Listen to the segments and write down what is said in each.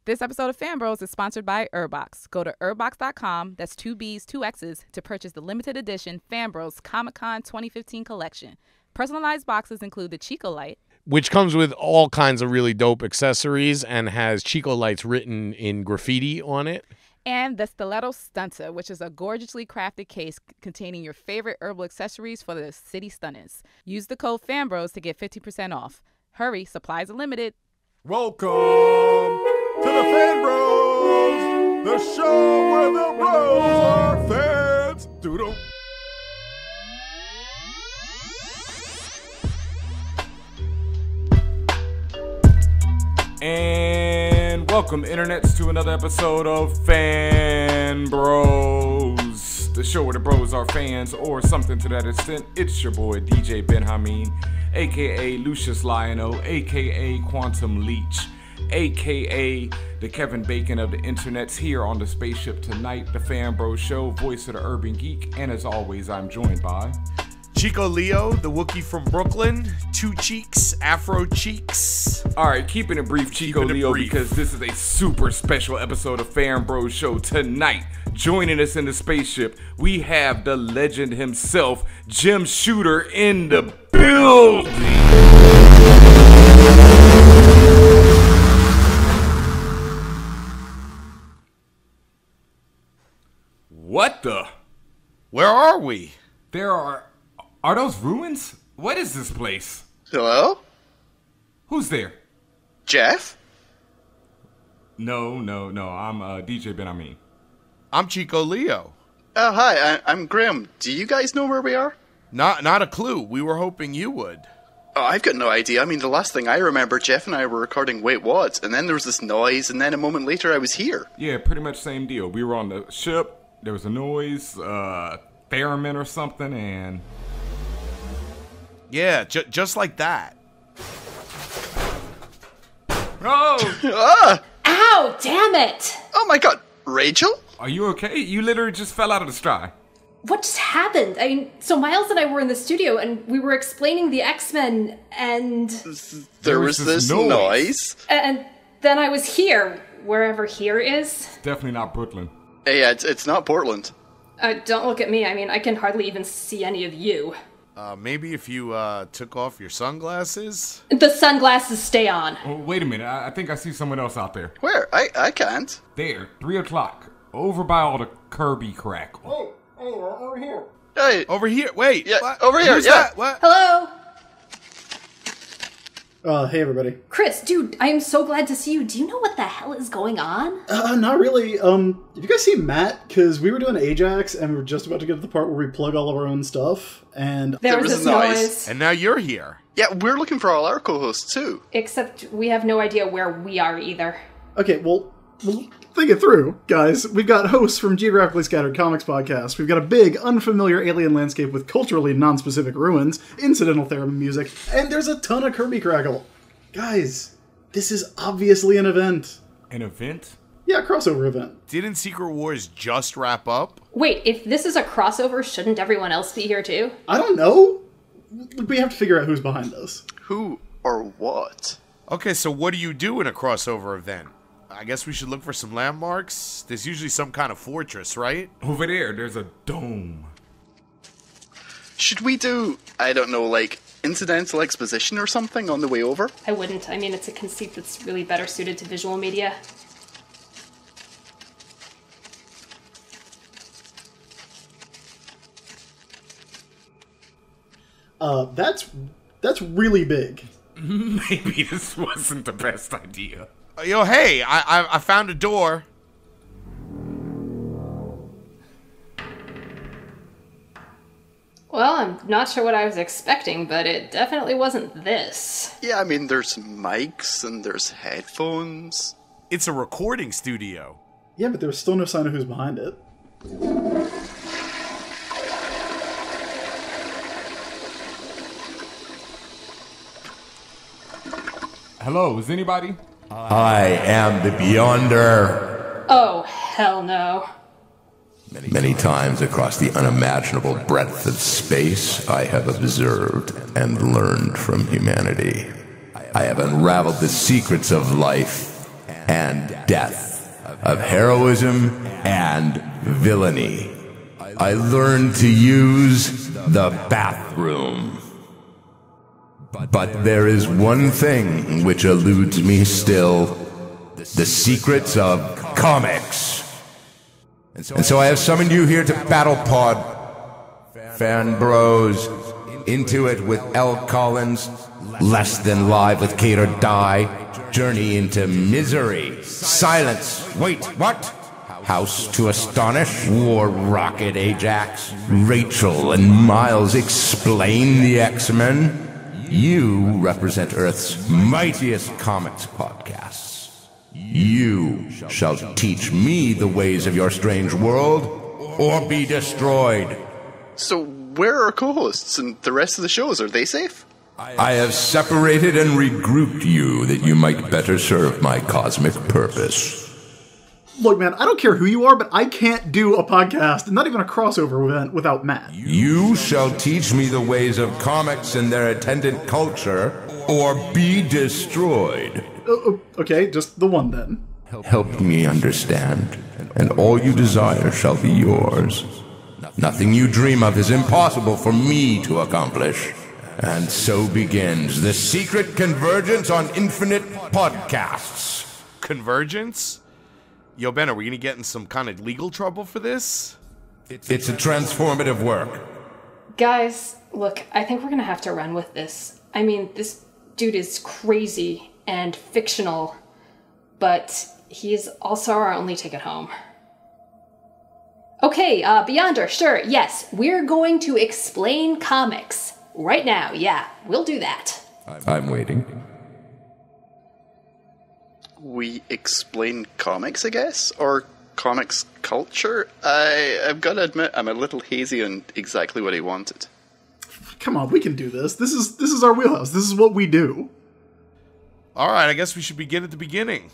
This episode of Fan Bros is sponsored by Herbbox. Go to herbbox.com, that's 2 B's, 2 X's, to purchase the limited edition Fan Bros Comic-Con 2015 collection. Personalized boxes include the Chico Light, which comes with all kinds of really dope accessories and has Chico Lights written in graffiti on it. and the Stiletto Stunter, which is a gorgeously crafted case containing your favorite herbal accessories for the city stunners. Use the code FANBROS to get 50% off. Hurry, supplies are limited. Welcome to the Fan Bros, the show where the bros are fans. Doodle. And welcome, internets, to another episode of Fan Bros, the show where the bros are fans, or something to that extent. It's your boy DJ Ben Hameen, aka Lucius Lionel, aka Quantum Leech, aka the Kevin Bacon of the internets, here on the spaceship tonight, the Fan Bros Show, voice of the urban geek, and as always, I'm joined by Chico Leo, the Wookiee from Brooklyn, Two Cheeks, Afro Cheeks. All right, keeping it brief, Chico Leo, because this is a super special episode of Fan Bros Show tonight. Joining us in the spaceship, we have the legend himself, Jim Shooter, in the building. What the? Where are we? Are those ruins? What is this place? Hello? Who's there? Jeff? No, I'm DJ Ben Hameen. I'm Chico Leo. Oh, hi, I'm Graham. Do you guys know where we are? Not a clue. We were hoping you would. Oh, I've got no idea. I mean, the last thing I remember, Jeff and I were recording Wait What, and then there was this noise, and then a moment later I was here. Yeah, pretty much same deal. We were on the ship, there was a noise, theremin or something, and... Yeah, just like that. Oh! Ah! Ow, damn it! Oh my god, Rachel? Are you okay? You literally just fell out of the sky. What just happened? I mean, so Miles and I were in the studio and we were explaining the X-Men and... There was this noise. And then I was here, wherever here is. Definitely not Brooklyn. Yeah, it's not Portland. Don't look at me, I mean, I can hardly even see any of you. Maybe if you took off your sunglasses? The sunglasses stay on. Oh, wait a minute. I think I see someone else out there. Where? I can't. There, 3 o'clock. Over by all the Kirby crack. Oh, over here. Hey. Over here? Wait. Yeah, what? over here, Who's yeah. That? What? Hello? Hey everybody. Chris, dude, I am so glad to see you. Do you know what the hell is going on? Not really. Have you guys seen Matt? Because we were doing Ajax, and we were just about to get to the part where we plug all of our own stuff, and... There was this noise. And now you're here. Yeah, we're looking for all our co-hosts, too. Except we have no idea where we are either. Okay, well, we'll think it through, guys. We've got hosts from Geographically Scattered Comics Podcast. We've got a big, unfamiliar alien landscape with culturally non-specific ruins, incidental theremin music, and there's a ton of Kirby Crackle. Guys, this is obviously an event. An event? Yeah, a crossover event. Didn't Secret Wars just wrap up? Wait, if this is a crossover, shouldn't everyone else be here too? I don't know. We have to figure out who's behind this. Who or what? Okay, so what do you do in a crossover event? I guess we should look for some landmarks. There's usually some kind of fortress, right? Over there's a dome. Should we do, I don't know, like, incidental exposition or something on the way over? I wouldn't. I mean, it's a conceit that's really better suited to visual media. That's really big. Maybe this wasn't the best idea. Yo, hey, I found a door. Well, I'm not sure what I was expecting, but it definitely wasn't this. Yeah, I mean, there's mics and there's headphones. It's a recording studio. Yeah, but there was still no sign of who's behind it. Hello, is anybody? I am the Beyonder. Oh, hell no. Many times across the unimaginable breadth of space, I have observed and learned from humanity. I have unraveled the secrets of life and death, of heroism and villainy. I learned to use the bathroom. But there is one thing which eludes me still: the secrets of comics. And so I have summoned you here to Battle Pod, Fan Bros, Into It with L. Collins, Less Than Live with Kate or Die, Journey into Misery, Silence, wait, what? House to Astonish, War Rocket Ajax, Rachel and Miles Explain the X-Men. You represent Earth's mightiest comics podcasts. You shall teach me the ways of your strange world, or be destroyed. So where are our co-hosts and the rest of the shows? Are they safe? I have separated and regrouped you that you might better serve my cosmic purpose. Look, man, I don't care who you are, but I can't do a podcast, not even a crossover event, without Matt. You shall teach me the ways of comics and their attendant culture, or be destroyed. Okay, just the one then. Help me understand, and all you desire shall be yours. Nothing you dream of is impossible for me to accomplish. And so begins the secret convergence on infinite podcasts. Convergence? Yo, Ben, are we going to get in some kind of legal trouble for this? It's a transformative work. Guys, look, I think we're gonna have to run with this. I mean, this dude is crazy and fictional, but he is also our only ticket home. Okay, Beyonder, sure, yes, we're going to explain comics. Right now, yeah, we'll do that. I'm waiting. We explain comics, I guess? Or comics culture? I've got to admit, I'm a little hazy on exactly what he wanted. Come on, we can do this. This is our wheelhouse. This is what we do. All right, I guess we should begin at the beginning.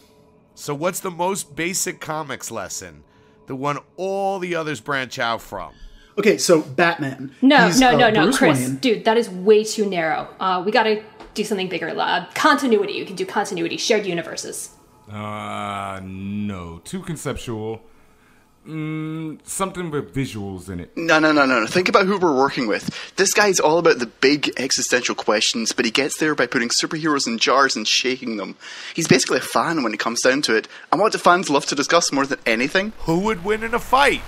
So what's the most basic comics lesson? The one all the others branch out from? Okay, so Batman. No, He's, Bruce Chris, Wayne. dude, that is way too narrow. We gotta do something bigger. Continuity, you can do continuity, shared universes. No. Too conceptual. Something with visuals in it. No. Think about who we're working with. This guy's all about the big existential questions, but he gets there by putting superheroes in jars and shaking them. He's basically a fan when it comes down to it. And what do fans love to discuss more than anything? Who would win in a fight?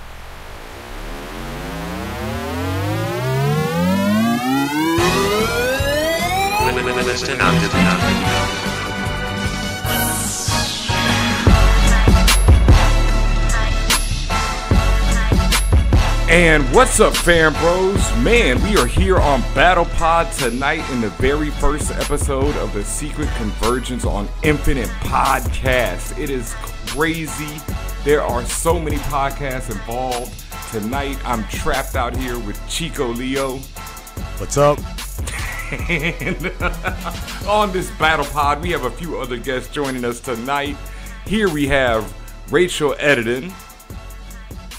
And what's up, fan bros? Man, we are here on Battle Pod tonight in the very first episode of the Secret Convergence on Infinite Podcast. It is crazy. There are so many podcasts involved. Tonight, I'm trapped out here with Chico Leo. What's up? And on this Battle Pod, we have a few other guests joining us tonight. Here we have Rachel Edidin.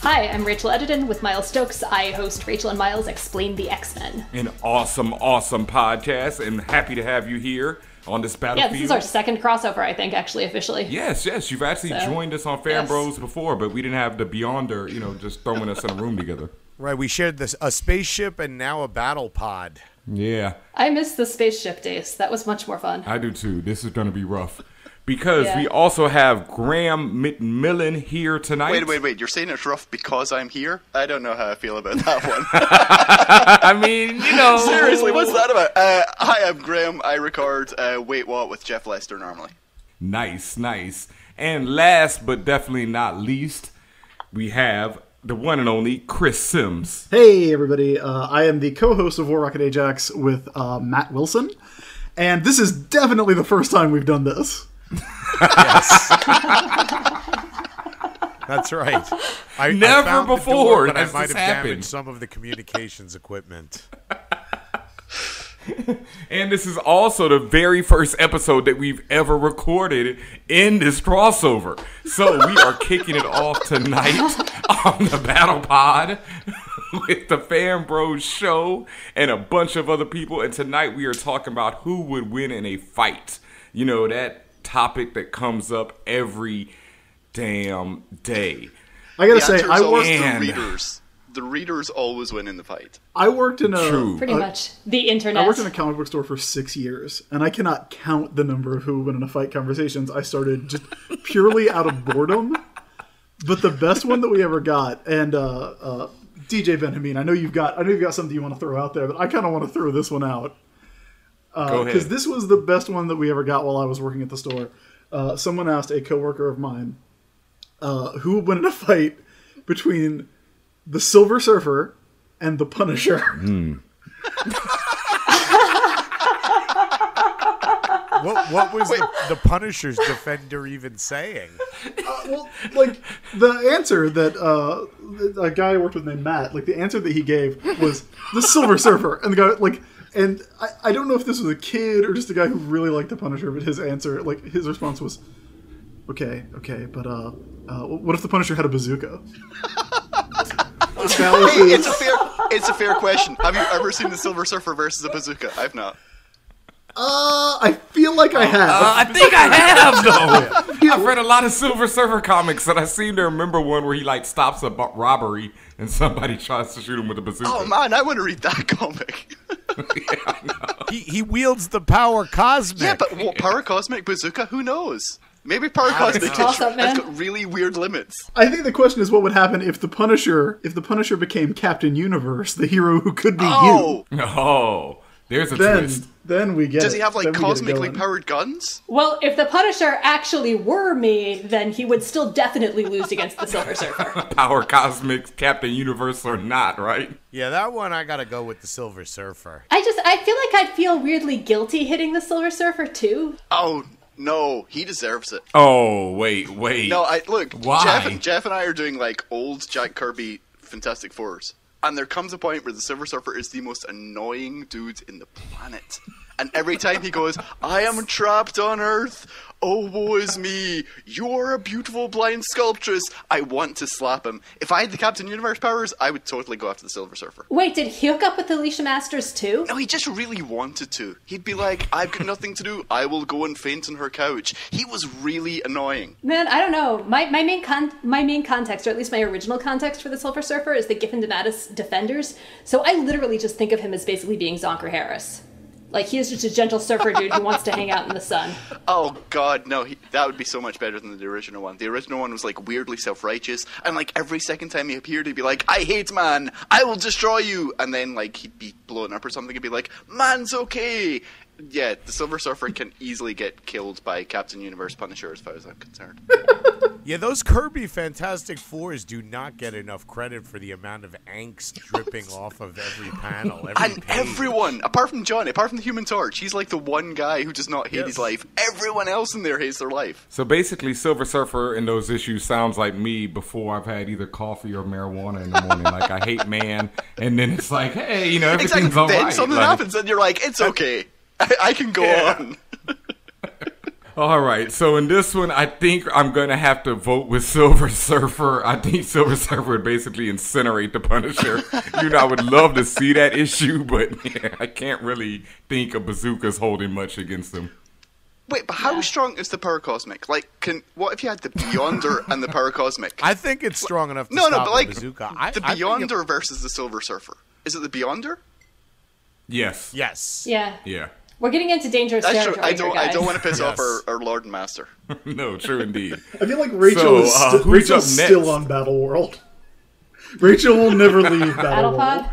Hi, I'm Rachel Edidin with Miles Stokes. I host Rachel and Miles Explain the X-Men. An awesome podcast, and happy to have you here on this battlefield. Yeah, this is our second crossover, I think, actually, officially. Yes, you've actually joined us on Fan Bros before, but we didn't have the Beyonder, just throwing us in a room together. Right, we shared a spaceship and now a battle pod. Yeah. I miss the spaceship days. That was much more fun. I do too. This is going to be rough. Because we also have Graham McMillan here tonight. Wait. You're saying it's rough because I'm here? I don't know how I feel about that one. I mean, Seriously, what's that about? Hi, I'm Graham. I record Wait What with Jeff Lester normally. Nice. And last but definitely not least, we have the one and only Chris Sims. Hey, everybody. I am the co-host of War Rocket Ajax with Matt Wilson. And this is definitely the first time we've done this. Yes. That's right. Never I found before the door, but has I might this have happened. damaged some of the communications equipment. And this is also the very first episode that we've ever recorded in this crossover. So we are kicking it off tonight on the Battle Pod with the Fan Bros show and a bunch of other people. And tonight we are talking about who would win in a fight. topic that comes up every damn day. I gotta The say, answer I is always worked. And- the readers. The readers always win in the fight. I worked in a True. Pretty much the internet. I worked in a comic book store for 6 years, and I cannot count the number of who win in a fight conversations I started just purely out of boredom. But the best one that we ever got, and DJ Benjamin, I know you've got something you want to throw out there, but I kind of want to throw this one out. Go ahead. Because this was the best one that we ever got while I was working at the store. Someone asked a coworker of mine who would win in a fight between the Silver Surfer and the Punisher. What was the Punisher's defender even saying? Well, like, the answer that a guy I worked with named Matt, like, the answer that he gave was the Silver Surfer. And the guy, like, and I don't know if this was a kid or just a guy who really liked the Punisher, but his answer, like, his response was, okay, but what if the Punisher had a bazooka? Hey, it's a fair question. Have you ever seen the Silver Surfer versus a bazooka? I've not. I feel like I have. I think I have, though. I've read a lot of Silver Surfer comics, and I seem to remember one where he, like, stops a robbery, and somebody tries to shoot him with a bazooka. Oh man, I want to read that comic. Yeah, I know. He wields the power cosmic. Yeah, but what, Power Cosmic Bazooka? Who knows? Maybe Power Cosmic Toss up, man. has got really weird limits. I think the question is what would happen if the Punisher became Captain Universe, the hero who could be Oh, Oh, there's a you. twist. Then we get does it. he have like Then we get it cosmically going. powered guns? Well, if the Punisher actually were me, then he would still definitely lose against the Silver Surfer. Power Cosmic, Captain Universe or not, right? Yeah, that one I gotta go with the Silver Surfer. I feel like I'd feel weirdly guilty hitting the Silver Surfer too. Oh no, he deserves it. Oh, wait. No, look. Why? Jeff and I are doing like old Jack Kirby Fantastic Fours, and there comes a point where the Silver Surfer is the most annoying dude in the planet. And every time he goes, I am trapped on Earth. Oh, woe is me. You're a beautiful blind sculptress. I want to slap him. If I had the Captain Universe powers, I would totally go after the Silver Surfer. Wait, did he hook up with Alicia Masters too? No, he just really wanted to. He'd be like, I've got nothing to do. I will go and faint on her couch. He was really annoying. Man, I don't know. My main context, or at least my original context for the Silver Surfer, is the Giffen DeMatteis Defenders. So I literally just think of him as basically being Zonker Harris. Like, he is just a gentle surfer dude who wants to hang out in the sun. Oh god, no, that would be so much better than the original one. The original one was like weirdly self-righteous, and like every second time he appeared he'd be like, I hate man, I will destroy you, and then like he'd be blown up or something, he'd be like, man's okay. Yeah, the Silver Surfer can easily get killed by Captain Universe Punisher as far as I'm concerned. Yeah, those Kirby Fantastic Fours do not get enough credit for the amount of angst dripping off of every panel. And everyone, apart from John, apart from the Human Torch, he's like the one guy who does not hate his life. Everyone else in there hates their life. So basically, Silver Surfer in those issues sounds like me before I've had either coffee or marijuana in the morning. Like, I hate man, and then it's like, hey, you know, everything's Exactly. all Then right. something Like, happens and you're like, it's okay. I can go on. all right, so in this one, I think I'm going to have to vote with Silver Surfer. I think Silver Surfer would basically incinerate the Punisher. You know, I would love to see that issue, but yeah, I can't really think a bazooka's holding much against him. Wait, but how strong is the Power Cosmic? Like, what if you had the Beyonder and the Power Cosmic? I think it's strong enough to No, stop but a like, bazooka. the Beyonder versus the Silver Surfer. Is it the Beyonder? Yes. Yes. Yeah. Yeah. We're getting into dangerous That's true. territory I here, don't guys. want to piss off Yes. our Lord and Master. No, true indeed. I feel like Rachel So, is who's Rachel's up still next? on Battle World. Rachel will never leave Battle World.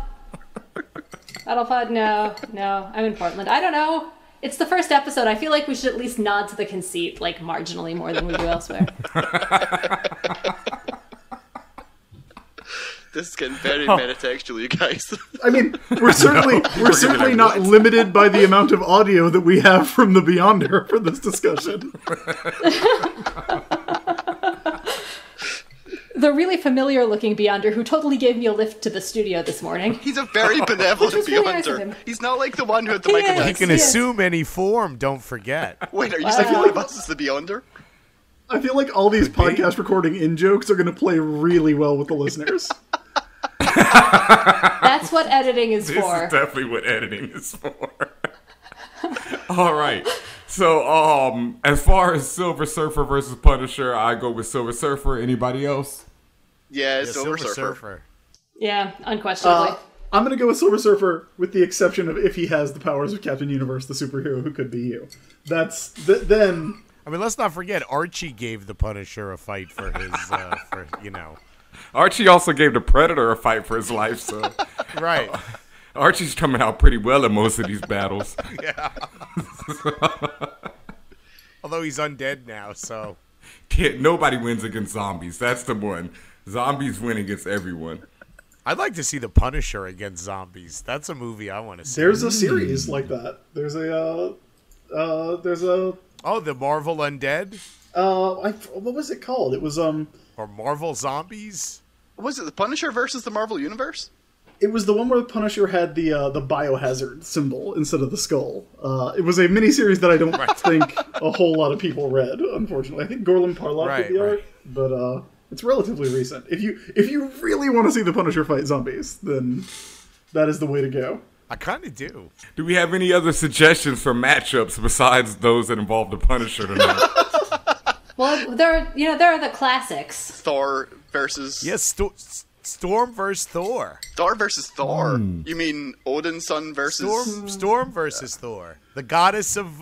Battlepod? No. I'm in Portland. I don't know. It's the first episode. I feel like we should at least nod to the conceit, like, marginally more than we do elsewhere. This is getting very metatextual, you guys. I mean, we're certainly not limited by the amount of audio that we have from the Beyonder for this discussion. The really familiar-looking Beyonder who totally gave me a lift to the studio this morning. He's a very benevolent Which was really nice of Beyonder. him. He's not like the one who had the He Michael is. He Jackson. can Yes. assume any form, don't forget. Wait, are you saying one of us is the Beyonder? I feel like all these podcast recording in-jokes are going to play really well with the listeners. That's what editing is This for. is definitely what editing is for. All right. So, as far as Silver Surfer versus Punisher, I go with Silver Surfer. Anybody else? Yeah, Silver Surfer. Yeah, unquestionably. I'm going to go with Silver Surfer with the exception of if he has the powers of Captain Universe, the superhero who could be you. Then... I mean, let's not forget, Archie gave the Punisher a fight for his, Archie also gave the Predator a fight for his life, so... Right. Archie's coming out pretty well in most of these battles. Yeah. Although he's undead now, so... Nobody wins against zombies. That's the one. Zombies win against everyone. I'd like to see the Punisher against zombies. That's a movie I want to see. There's a series like that. There's a... Oh, the Marvel Undead? What was it called? It was, Or Marvel Zombies? Was it the Punisher versus the Marvel Universe? It was the one where the Punisher had the biohazard symbol instead of the skull. It was a miniseries that I don't think a whole lot of people read, unfortunately. I think Gorlin Parlock did the art, but it's relatively recent. If you really want to see the Punisher fight zombies, then that is the way to go. I kind of do. Do we have any other suggestions for matchups besides those that involve the Punisher tonight? Well, there are the classics. Thor versus... Yes, Storm versus Thor. Thor versus Thor? You mean Odin's son versus... Storm versus Thor. The goddess of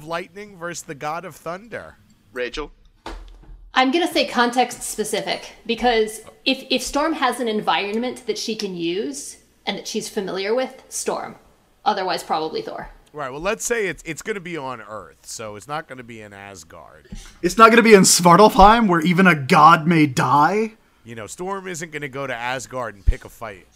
lightning versus the god of thunder. Rachel? I'm going to say context specific, because if Storm has an environment that she can use and that she's familiar with, Storm. Otherwise, probably Thor. Right, well, let's say it's going to be on Earth, so it's not going to be in Asgard. It's not going to be in Svartalfheim, where even a god may die? You know, Storm isn't going to go to Asgard and pick a fight.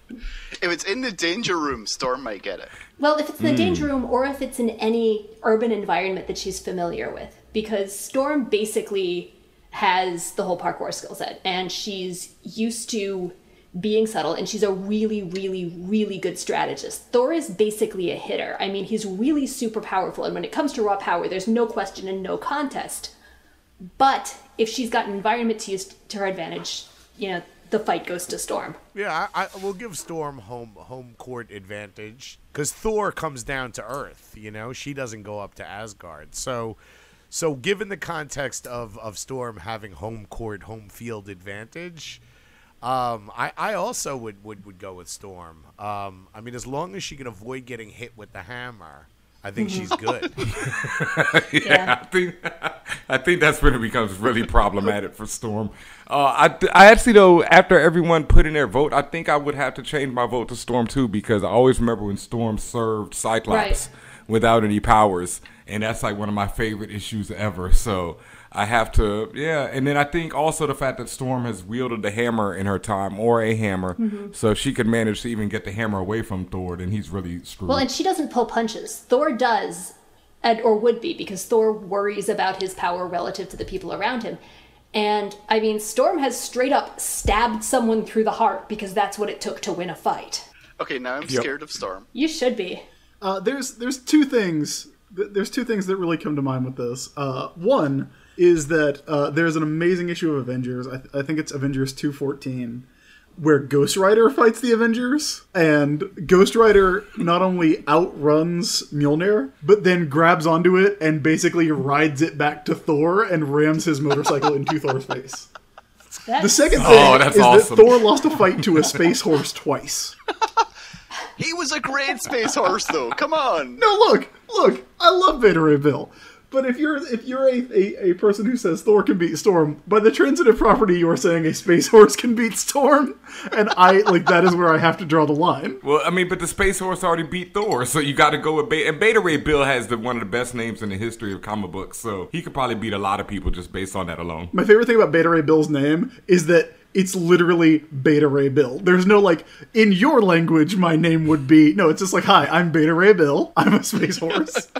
If it's in the danger room, Storm might get it. Well, if it's in the danger room or if it's in any urban environment that she's familiar with. Because Storm basically has the whole parkour skill set, and she's used to being subtle, and she's a really, really, really good strategist. Thor is basically a hitter. I mean, he's really super powerful, and when it comes to raw power, there's no question and no contest. But if she's got an environment to use to her advantage, the fight goes to Storm. Yeah, I will give Storm home court advantage, because Thor comes down to Earth, she doesn't go up to Asgard. So given the context of Storm having home field advantage, I also would go with Storm. I mean, as long as she can avoid getting hit with the hammer, I think she's good. Yeah, I think that's when it becomes really problematic for Storm. I actually, though, after everyone put in their vote, I think I would have to change my vote to Storm too, because I always remember when Storm served Cyclops without any powers, and that's like one of my favorite issues ever. So I have to, and then I think also the fact that Storm has wielded the hammer in her time, or a hammer, so if she could manage to even get the hammer away from Thor, then he's really screwed. Well, and she doesn't pull punches. Thor does, or would be, because Thor worries about his power relative to the people around him. And, I mean, Storm has straight up stabbed someone through the heart because that's what it took to win a fight. Okay, now I'm scared of Storm. You should be. There's two things. There's two things that really come to mind with this. One is that there's an amazing issue of Avengers. I think it's Avengers 214, where Ghost Rider fights the Avengers, and Ghost Rider not only outruns Mjolnir, but then grabs onto it and basically rides it back to Thor and rams his motorcycle into Thor's face. The second thing is awesome. That Thor lost a fight to a space horse twice. He was a great space horse, though. Come on. No, look. I love Beta Ray Bill. But if you're a person who says Thor can beat Storm, by the transitive property you are saying a space horse can beat Storm, and that is where I have to draw the line. Well, I mean, but the space horse already beat Thor, so you got to go with Beta. And Beta Ray Bill has one of the best names in the history of comic books, so he could probably beat a lot of people just based on that alone. My favorite thing about Beta Ray Bill's name is that it's literally Beta Ray Bill. There's no in your language, my name would be. No, it's just hi, I'm Beta Ray Bill. I'm a space horse.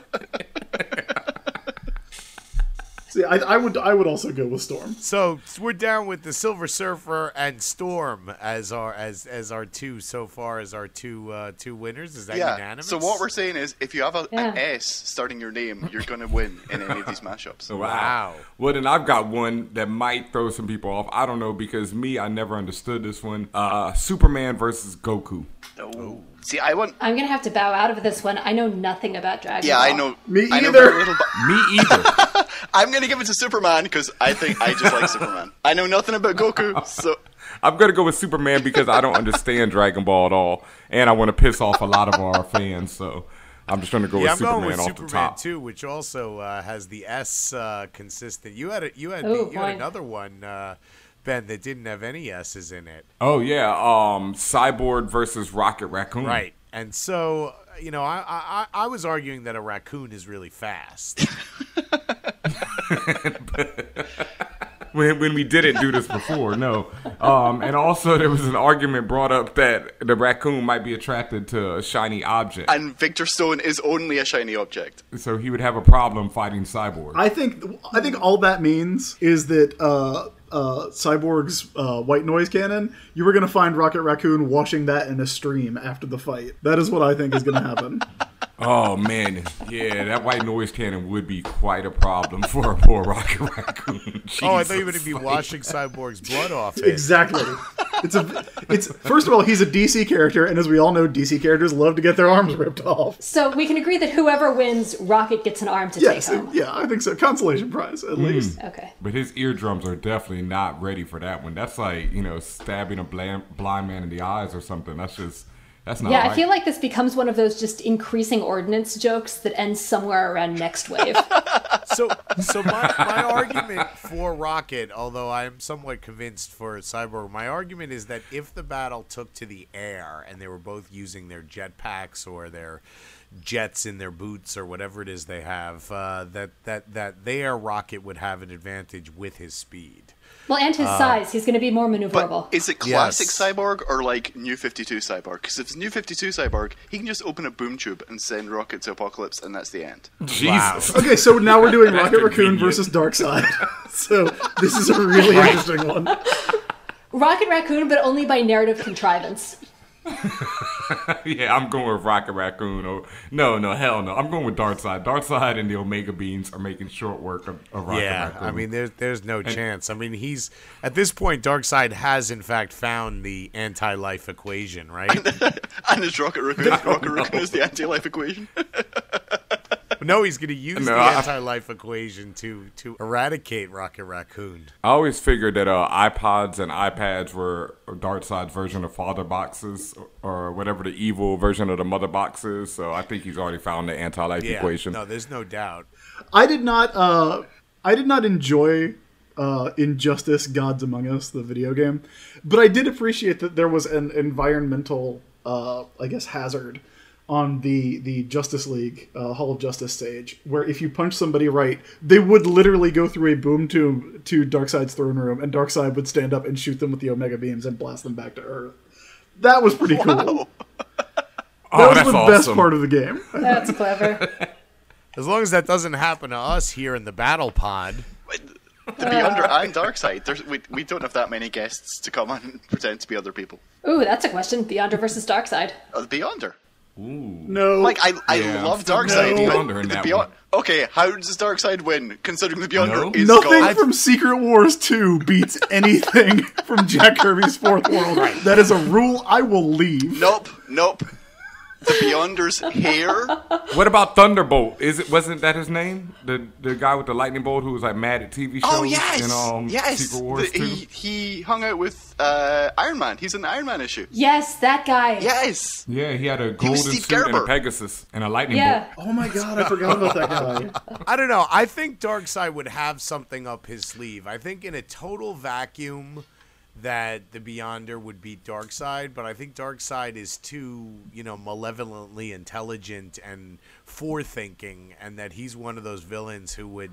See, I would also go with Storm. So we're down with the Silver Surfer and Storm as our two so far as our two winners. Is that unanimous? So what we're saying is, if you have an S starting your name, you're going to win in any of these matchups. Wow. Well, then I've got one that might throw some people off. I don't know, because I never understood this one. Superman versus Goku. Oh. See, I want. I'm gonna have to bow out of this one. I know nothing about Dragon Yeah, Ball. I know. Me I know either. very little. Me either. I'm gonna give it to Superman because I think I just like Superman. I know nothing about Goku, so. I'm going to go with Superman because I don't understand Dragon Ball at all. And I want to piss off a lot of our fans. So I'm just going to go with I'm Superman going with off Superman the top. too, which also has the S consistent. You had Oh, you boy. had another one, Ben, that didn't have any S's in it. Oh, yeah. Cyborg versus Rocket Raccoon. Right. And so, I was arguing that a raccoon is really fast. When we didn't do this before, no. And also there was an argument brought up that the raccoon might be attracted to a shiny object. And Victor Stone is only a shiny object. So he would have a problem fighting Cyborg. I think all that means is that Cyborg's white noise cannon, you were going to find Rocket Raccoon washing that in a stream after the fight. That is what I think is going to happen. Oh, man. Yeah, that white noise cannon would be quite a problem for a poor Rocket Raccoon. Oh, I thought you were Jesus. going to be washing Cyborg's blood off it. Exactly. It's first of all, he's a DC character, and as we all know, DC characters love to get their arms ripped off. So we can agree that whoever wins, Rocket gets an arm to Yes, take home. yeah, I think so. Consolation prize, at least. Okay. But his eardrums are definitely not ready for that one. That's like, stabbing a blind man in the eyes or something. That's not Yeah, right. I feel like this becomes one of those just increasing ordnance jokes that ends somewhere around next wave. So my argument for Rocket, although I'm somewhat convinced for Cyborg, my argument is that if the battle took to the air and they were both using their jetpacks or their jets in their boots or whatever it is they have, that their Rocket would have an advantage with his speed. Well, and his size. He's going to be more maneuverable. But is it classic Yes. Cyborg or like New 52 Cyborg? Because if it's New 52 Cyborg, he can just open a boom tube and send Rocket to Apocalypse, and that's the end. Jesus. Okay, so now we're doing That's Rocket Raccoon convenient. versus Darkseid. So this is a really interesting one. Rocket Raccoon, but only by narrative contrivance. Yeah, I'm going with Rocket Raccoon. Oh, no, hell no. I'm going with Darkseid. Darkseid and the Omega Beams are making short work of Rocket Raccoon. I mean, there's no chance. I mean, he's at this point, Darkseid has in fact found the anti-life equation, right? And it's Rocket Raccoon. Rocket Raccoon is the anti-life equation. No, he's going to use No, the I- anti-life equation to eradicate Rocket Raccoon. I always figured that iPods and iPads were Darkseid's version of father boxes or whatever the evil version of the mother box is. So I think he's already found the anti-life Yeah, equation. no, there's no doubt. I did not enjoy Injustice: Gods Among Us, the video game, but I did appreciate that there was an environmental, hazard on the Justice League Hall of Justice stage, where if you punch somebody right, they would literally go through a boom tube to Darkseid's throne room, and Darkseid would stand up and shoot them with the Omega Beams and blast them back to Earth. That was pretty cool. Wow. Oh, That was that's the awesome. best part of the game. That's clever. As long as that doesn't happen to us here in the battle pod. The Beyonder and Darkseid. We don't have that many guests to come and pretend to be other people. Ooh, that's a question. Beyonder versus Darkseid. Oh, the Beyonder. No. Like, I Yeah, love I'm still Darkseid. going but Beyonder in the that Beyond. one. Okay, how does Darkseid win, considering the Beyonder No. is Nothing God? from Secret Wars 2 beats anything from Jack Kirby's Fourth World. That is a rule I will leave. Nope. The Beyonder's hair. What about Thunderbolt? Wasn't that his name? The guy with the lightning bolt who was like mad at TV shows Oh yes, in yes. Secret Wars 2? He hung out with Iron Man. He's in the Iron Man issue. Yes, that guy. Yes. Yeah, he had a golden Steve suit and a Gerber. Pegasus and a lightning Yeah. bolt. Oh my god, I forgot about that guy. I don't know. I think Darkseid would have something up his sleeve. I think in a total vacuum that the Beyonder would beat Darkseid, but I think Darkseid is too, malevolently intelligent and forethinking, and that he's one of those villains who would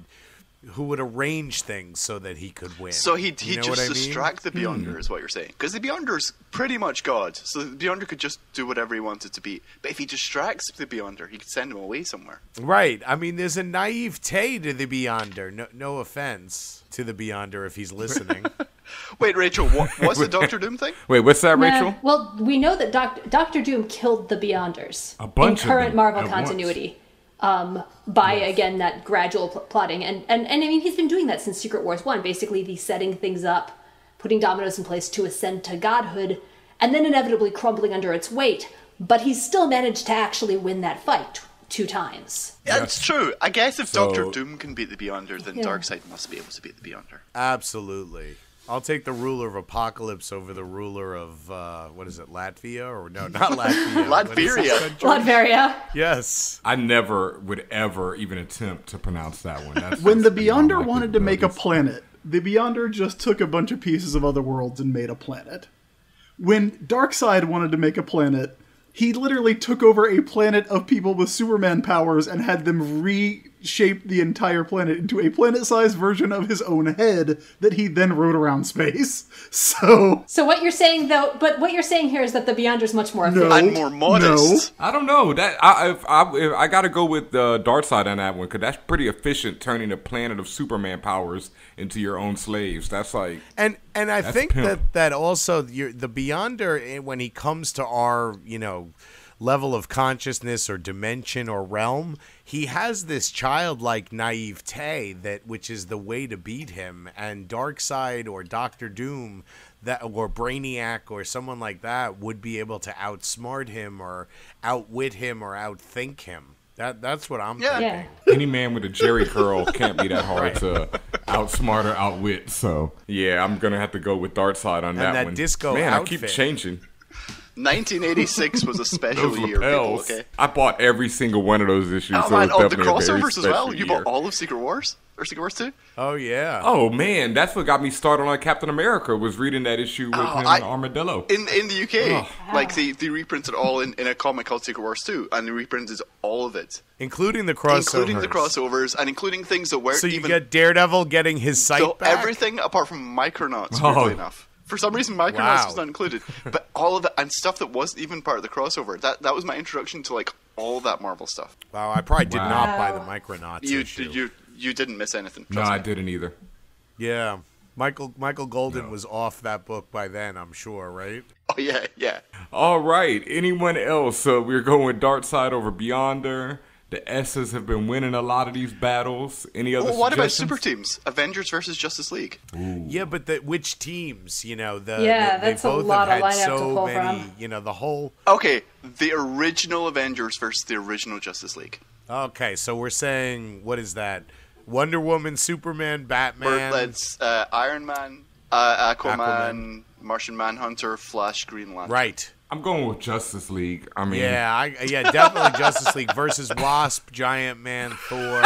arrange things so that he could win. So he'd You know just what I mean? distract the Beyonder, is what you're saying. Because the Beyonder's pretty much God, so the Beyonder could just do whatever he wanted to be. But if he distracts the Beyonder, he could send him away somewhere. Right. I mean, there's a naivete to the Beyonder. No offense to the Beyonder if he's listening. Wait, Rachel, what's the Doctor Doom thing? Wait, what's that, Nah, Rachel? well, we know that Doctor Doom killed the Beyonders A bunch in of current them Marvel at continuity by again that gradual plotting, and I mean he's been doing that since Secret Wars 1. Basically, the setting things up, putting dominoes in place to ascend to godhood, and then inevitably crumbling under its weight. but he still managed to actually win that fight 2 times. That's true. I guess if So- Doctor Doom can beat the Beyonder, then Darkseid must be able to beat the Beyonder. Absolutely. I'll take the ruler of Apocalypse over the ruler of, what is it, Latvia? Or no, not Latvia. What is this Latveria. country? Latveria. Yes. I never would ever even attempt to pronounce that one. That's When the just beyond Beyonder my wanted to make a capabilities. planet, the Beyonder just took a bunch of pieces of other worlds and made a planet. When Darkseid wanted to make a planet, he literally took over a planet of people with Superman powers and had them reshape the entire planet into a planet-sized version of his own head that he then rode around space. So So what you're saying, though, but what you're saying here is that the Beyonder's much more efficient. And more modest. I don't know. That I got to go with Darkseid on that one because that's pretty efficient, turning a planet of Superman powers into your own slaves. That's like And I That's think pimp. that also the Beyonder, when he comes to our, level of consciousness or dimension or realm, he has this childlike naivete which is the way to beat him. And Darkseid or Doctor Doom or Brainiac or someone like that would be able to outsmart him or outwit him or outthink him. That's what I'm thinking. Yeah. any man with a Jerry curl can't be that hard to outsmart or outwit. So yeah, I'm gonna have to go with Darkseid on that that one. disco Man, I outfit. keep changing. 1986 was a special Those year, people, lapels. okay? I bought every single one of those issues. Oh so man, it's the definitely a very crossovers as well. special You year. bought all of Secret Wars? Or Secret Wars 2? Oh, yeah. Oh man, that's what got me started on Captain America. Was reading that issue with him and Armadillo. In the UK, like they reprinted it all in a comic called Secret Wars 2, and they reprinted all of it. Including the crossovers. Including the crossovers, and including things that weren't So you even... get Daredevil getting his sight So back? everything apart from Micronauts, Oh. weirdly enough. For some reason, Micronauts Wow. was not included. But all of it, and stuff that wasn't even part of the crossover. That was my introduction to, like, all that Marvel stuff. Wow, I probably did Wow. not buy the Micronauts issue. You didn't miss anything. No, trust I me. didn't either. Yeah. Michael Golden was off that book by then, I'm sure, right? Oh, yeah. All right. Anyone else? So we're going with Darkseid over Beyonder. The S's have been winning a lot of these battles. Any other Well, what about suggestions? super teams? Avengers versus Justice League. Yeah, but which teams? You know, Yeah, they that's a both lot have of had lineup to so pull many. from. You know, the whole. Okay, the original Avengers versus the original Justice League. Okay, so we're saying what is that? Wonder Woman, Superman, Batman. That's Iron Man, Aquaman, Martian Manhunter, Flash, Green Lantern. Right. I'm going with Justice League. I mean, Yeah, definitely Justice League versus Wasp, Giant Man, Thor.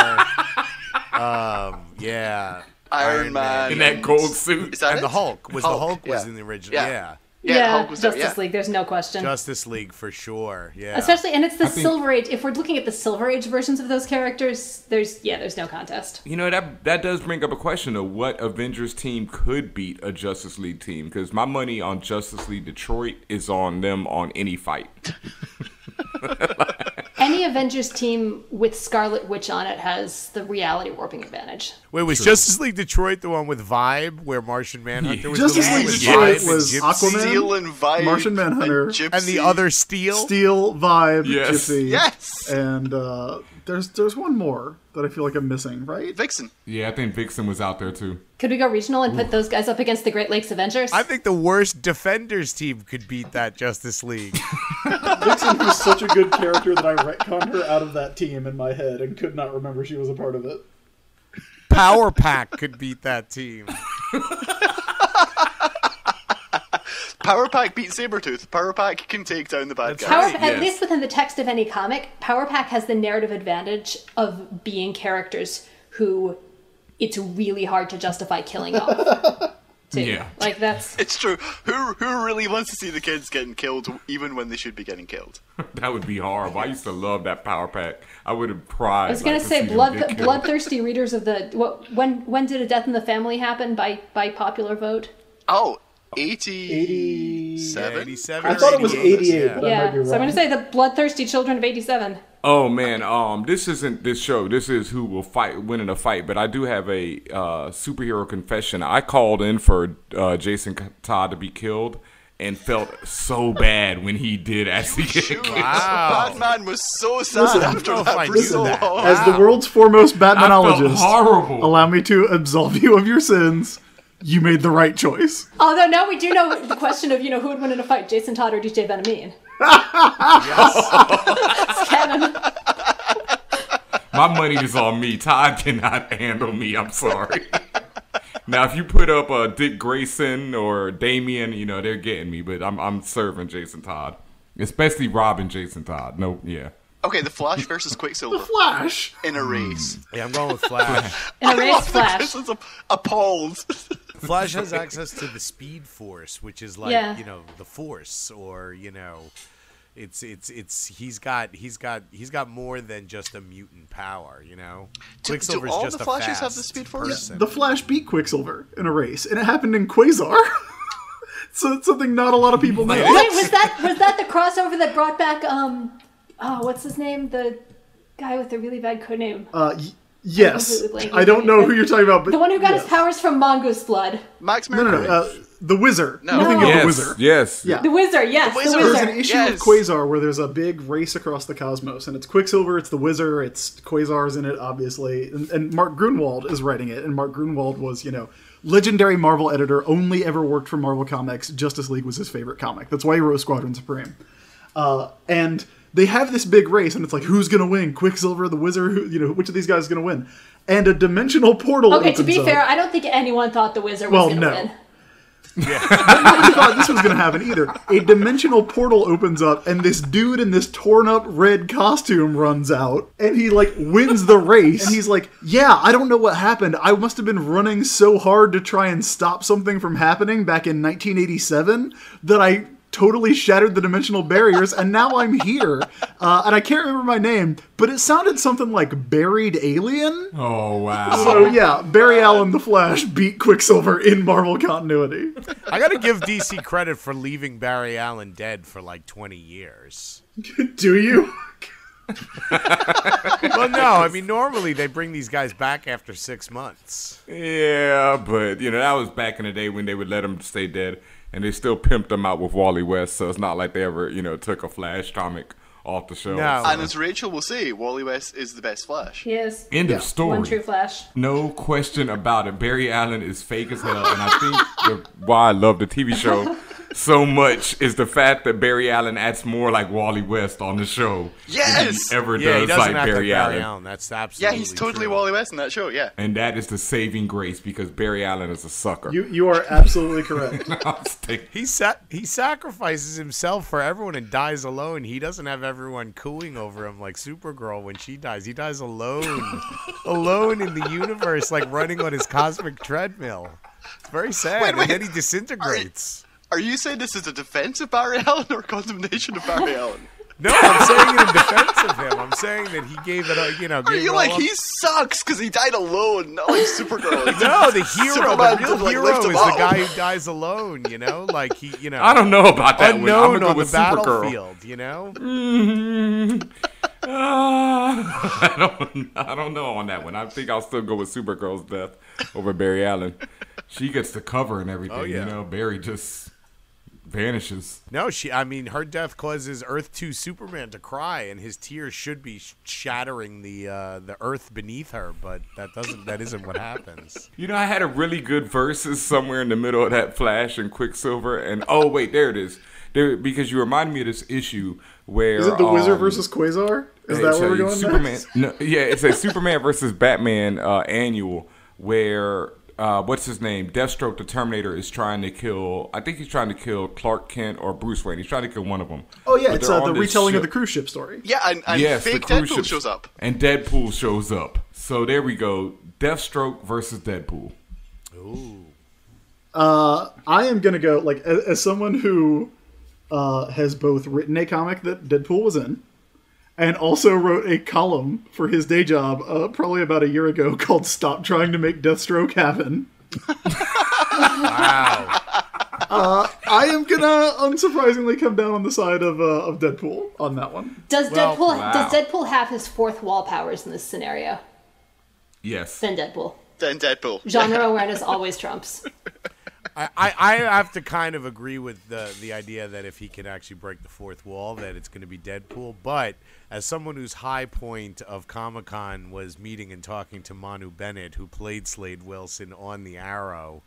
Yeah. Iron Man. in that gold suit. Is that And it? the Hulk was yeah. in the original. Yeah. Yeah. Yeah, Hulk was there, Justice yeah. League, there's no question. Justice League for sure. Yeah. Especially, and it's the think- Silver Age. If we're looking at the Silver Age versions of those characters, there's no contest. You know, that does bring up a question of what Avengers team could beat a Justice League team. Because my money on Justice League Detroit is on them on any fight. Any Avengers team with Scarlet Witch on it has the reality warping advantage. Wait, was Justice League Detroit the one with Vibe, where Martian Manhunter was Justice the one League with Detroit Vibe was and Gypsy? Aquaman, Steel and Vibe. Martian Manhunter, and, Gypsy. And the other Steel? Steel, Vibe, Yes. Gypsy. Yes! And there's one more that I feel like I'm missing, right? Vixen. Yeah, I think Vixen was out there too. Could we go regional and put those guys up against the Great Lakes Avengers? I think the worst Defenders team could beat that Justice League. Vixen was such a good character that I retconned her out of that team in my head and could not remember she was a part of it. Power Pack could beat that team. Power Pack beat Sabretooth. Power Pack can take down the bad guys. Power, right, at yes. least within the text of any comic, Power Pack has the narrative advantage of being characters who it's really hard to justify killing off. Too. Yeah. Like that's It's true. Who really wants to see the kids getting killed even when they should be getting killed? That would be horrible. I used to love that Power Pack. I would have cried. I was gonna say bloodthirsty readers of the when did a Death in the Family happen by popular vote? Oh, 87? 87. I thought it was 88, but I might Yeah. be wrong. So I'm gonna say the bloodthirsty children of '87. Oh man, this isn't this show. This is who will win in a fight. But I do have a superhero confession. I called in for Jason Todd to be killed, and felt so bad when he did actually get killed. Wow. Batman was so sad Listen, after I don't know if I that for knew so that. long. As the world's foremost I felt Batmanologist, horrible. allow me to absolve you of your sins. You made the right choice. Although now we do know the question of who would win in a fight, Jason Todd or DJ Ben-Amin. It's canon. My money is on me. Todd cannot handle me. I'm sorry. Now, if you put up Dick Grayson or Damien, they're getting me. But I'm serving Jason Todd, especially Robin Jason Todd. No, yeah. Okay, the Flash versus Quicksilver. The Flash in a race. Yeah, I'm going with Flash. In a race, Flash. This is appalled. Flash has access to the Speed Force, which is like the Force, or it's he's got more than just a mutant power. Quicksilver's do all just the a Flashes fast have the Speed Force? person. the Flash beat Quicksilver in a race, and it happened in Quasar. So it's something not a lot of people know. Wait, was that the crossover that brought back what's his name? The guy with the really bad code name. Yes, I don't know who you're talking about, but the one who got his powers from Mongoose blood. Max Mercury. No. The Wizard. No. You're thinking of the Yes, Wizard. yes. Yeah. The Wizard, yes, the Wizard. There's Wizard. an issue Yes. of Quasar where there's a big race across the cosmos, and it's Quicksilver, it's the Wizard, it's Quasar's in it, obviously, and Mark Grunwald is writing it, and Mark Grunwald was, legendary Marvel editor, only ever worked for Marvel Comics. Justice League was his favorite comic. That's why he wrote Squadron Supreme. And they have this big race, and it's like, who's going to win? Quicksilver, the Wizard, which of these guys is going to win? And a dimensional portal Okay, opens to be up. fair, I don't think anyone thought the Wizard was going to win. Nobody thought this was going to happen either. A dimensional portal opens up, and this dude in this torn up red costume runs out, and he wins the race. And he's like, "Yeah, I don't know what happened. I must have been running so hard to try and stop something from happening back in 1987 that I totally shattered the dimensional barriers, and now I'm here." And I can't remember my name, but it sounded something like Buried Alien. Oh, wow. So yeah, Barry Allen, the Flash, beat Quicksilver in Marvel continuity. I got to give DC credit for leaving Barry Allen dead for like 20 years. Do you? Well, no, I mean, normally they bring these guys back after 6 months. Yeah, but, that was back in the day when they would let them stay dead. And they still pimped them out with Wally West, so it's not like they ever, took a Flash comic off the show. No. And as Rachel will say, Wally West is the best Flash. He is. End of story. One true Flash. No question about it. Barry Allen is fake as hell, and I think why I love the TV show so much is the fact that Barry Allen acts more like Wally West on the show than he ever Yeah, he does doesn't like act Barry like Allen. Barry Allen. That's Yeah, absolutely he's totally true. Wally West in that show, yeah. And that is the saving grace because Barry Allen is a sucker. You are absolutely correct. He sacrifices himself for everyone and dies alone. He doesn't have everyone cooing over him like Supergirl when she dies. He dies alone, alone in the universe, like running on his cosmic treadmill. It's very sad, Wait. and then he disintegrates. Are you saying this is a defense of Barry Allen or a condemnation of Barry Allen? No, I'm saying it in defense of him. I'm saying that he gave it, Are gave you it like, all up. he sucks because he died alone, not like Supergirl? No, the hero, Superman the real did, like, hero lift is him the up. guy who dies alone, like he, I don't know about that one. I'm unknown gonna go on the with Supergirl. battlefield, I don't know on that one. I think I'll still go with Supergirl's death over Barry Allen. She gets the cover and everything. Oh, yeah. Barry just vanishes. No, her death causes Earth 2 Superman to cry, and his tears should be shattering the earth beneath her, but that isn't what happens. I had a really good verses somewhere in the middle of that Flash and Quicksilver, and oh wait, there it is. Because you remind me of this issue where Is it the Wizard versus Quasar? Is that where we're going Superman? next? No, yeah, it's a Superman versus Batman annual where what's his name? Deathstroke the Terminator is trying to kill. I think he's trying to kill Clark Kent or Bruce Wayne. He's trying to kill one of them. Oh yeah, But it's they're the on this retelling of ship. the cruise ship story. Yeah, and Yes, fake the cruise Deadpool ship shows up. and Deadpool shows up. So there we go. Deathstroke versus Deadpool. Ooh. I am gonna go as someone who has both written a comic that Deadpool was in, and also wrote a column for his day job probably about a year ago called "Stop Trying to Make Deathstroke Happen." Wow. I am gonna unsurprisingly come down on the side of Deadpool on that one. Does Well, Deadpool have his fourth wall powers in this scenario? Yes. Then Deadpool. Then Deadpool. Genre awareness always trumps. I have to kind of agree with the idea that if he can actually break the fourth wall, that it's going to be Deadpool. But as someone whose high point of Comic-Con was meeting and talking to Manu Bennett, who played Slade Wilson on The Arrow,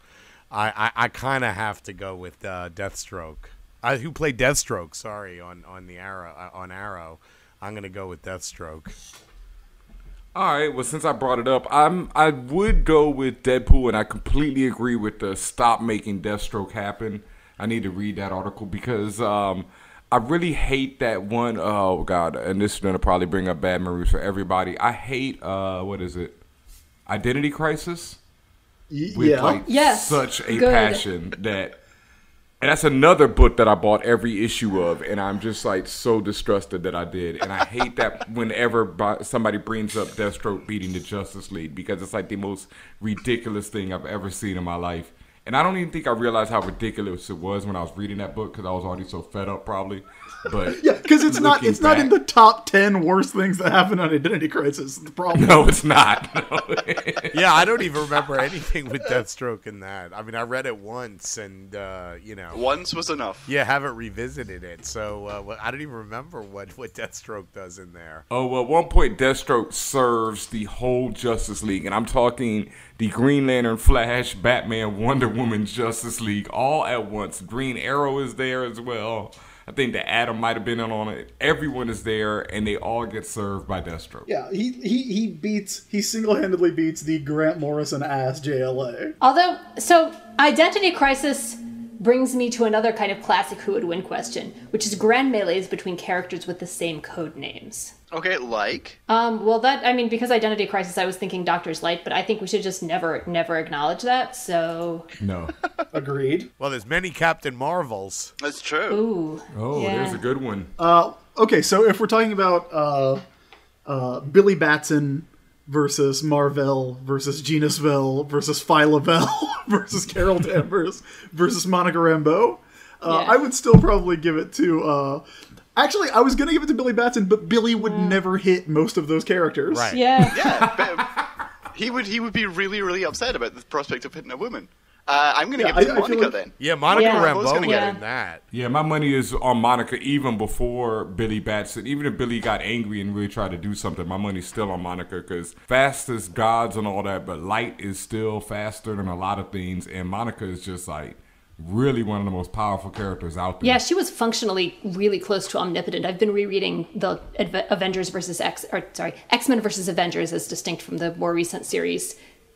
I kind of have to go with Deathstroke. Who played Deathstroke? Sorry, on the Arrow. I'm gonna go with Deathstroke. All right. Well, since I brought it up, I would go with Deadpool, and I completely agree with the stop making Deathstroke happen. I need to read that article because I really hate that one. Oh God, and this is gonna probably bring up bad memories for everybody. I hate what is it? Identity Crisis. With such a passion that. And that's another book that I bought every issue of, and I'm just like so distrusted that I did. And I hate that whenever somebody brings up Deathstroke beating the Justice League, because it's like the most ridiculous thing I've ever seen in my life. And I don't even think I realized how ridiculous it was when I was reading that book, because I was already so fed up probably. But yeah, because it's not in the top 10 worst things that happen on Identity Crisis. The problem. No, it's not. No. Yeah, I don't even remember anything with Deathstroke in that. I mean, I read it once, and once was enough. Yeah, haven't revisited it, so I don't even remember what Deathstroke does in there. Oh, well, at one point, Deathstroke serves the whole Justice League, and I'm talking the Green Lantern, Flash, Batman, Wonder Woman, Justice League, all at once. Green Arrow is there as well. I think the Atom might have been in on it. Everyone is there, and they all get served by Deathstroke. Yeah, he single-handedly beats the Grant Morrison ass JLA. Although, so Identity Crisis brings me to another kind of classic who would win question, which is grand melees between characters with the same code names. Okay, like? Because Identity Crisis, I was thinking Doctor's Light, but I think we should just never acknowledge that, so... No. Agreed. Well, there's many Captain Marvels. That's true. Ooh. Oh, yeah. There's a good one. Okay, so if we're talking about Billy Batson versus Marvel versus Genus Vell versus Phyla Vell versus Carol Danvers versus Monica Rambeau, I would still probably give it to... Actually, I was going to give it to Billy Batson, but Billy would never hit most of those characters. Right. Yeah. Yeah, but he would be really, really upset about the prospect of hitting a woman. I'm going to give it to Monica then. Yeah, Monica Rambeau gonna would get in that. Yeah, my money is on Monica even before Billy Batson. Even if Billy got angry and really tried to do something, my money's still on Monica because fast as gods and all that, but light is still faster than a lot of things, and Monica is just like really one of the most powerful characters out there. Yeah, she was functionally really close to omnipotent. I've been rereading the X-Men versus Avengers as distinct from the more recent series.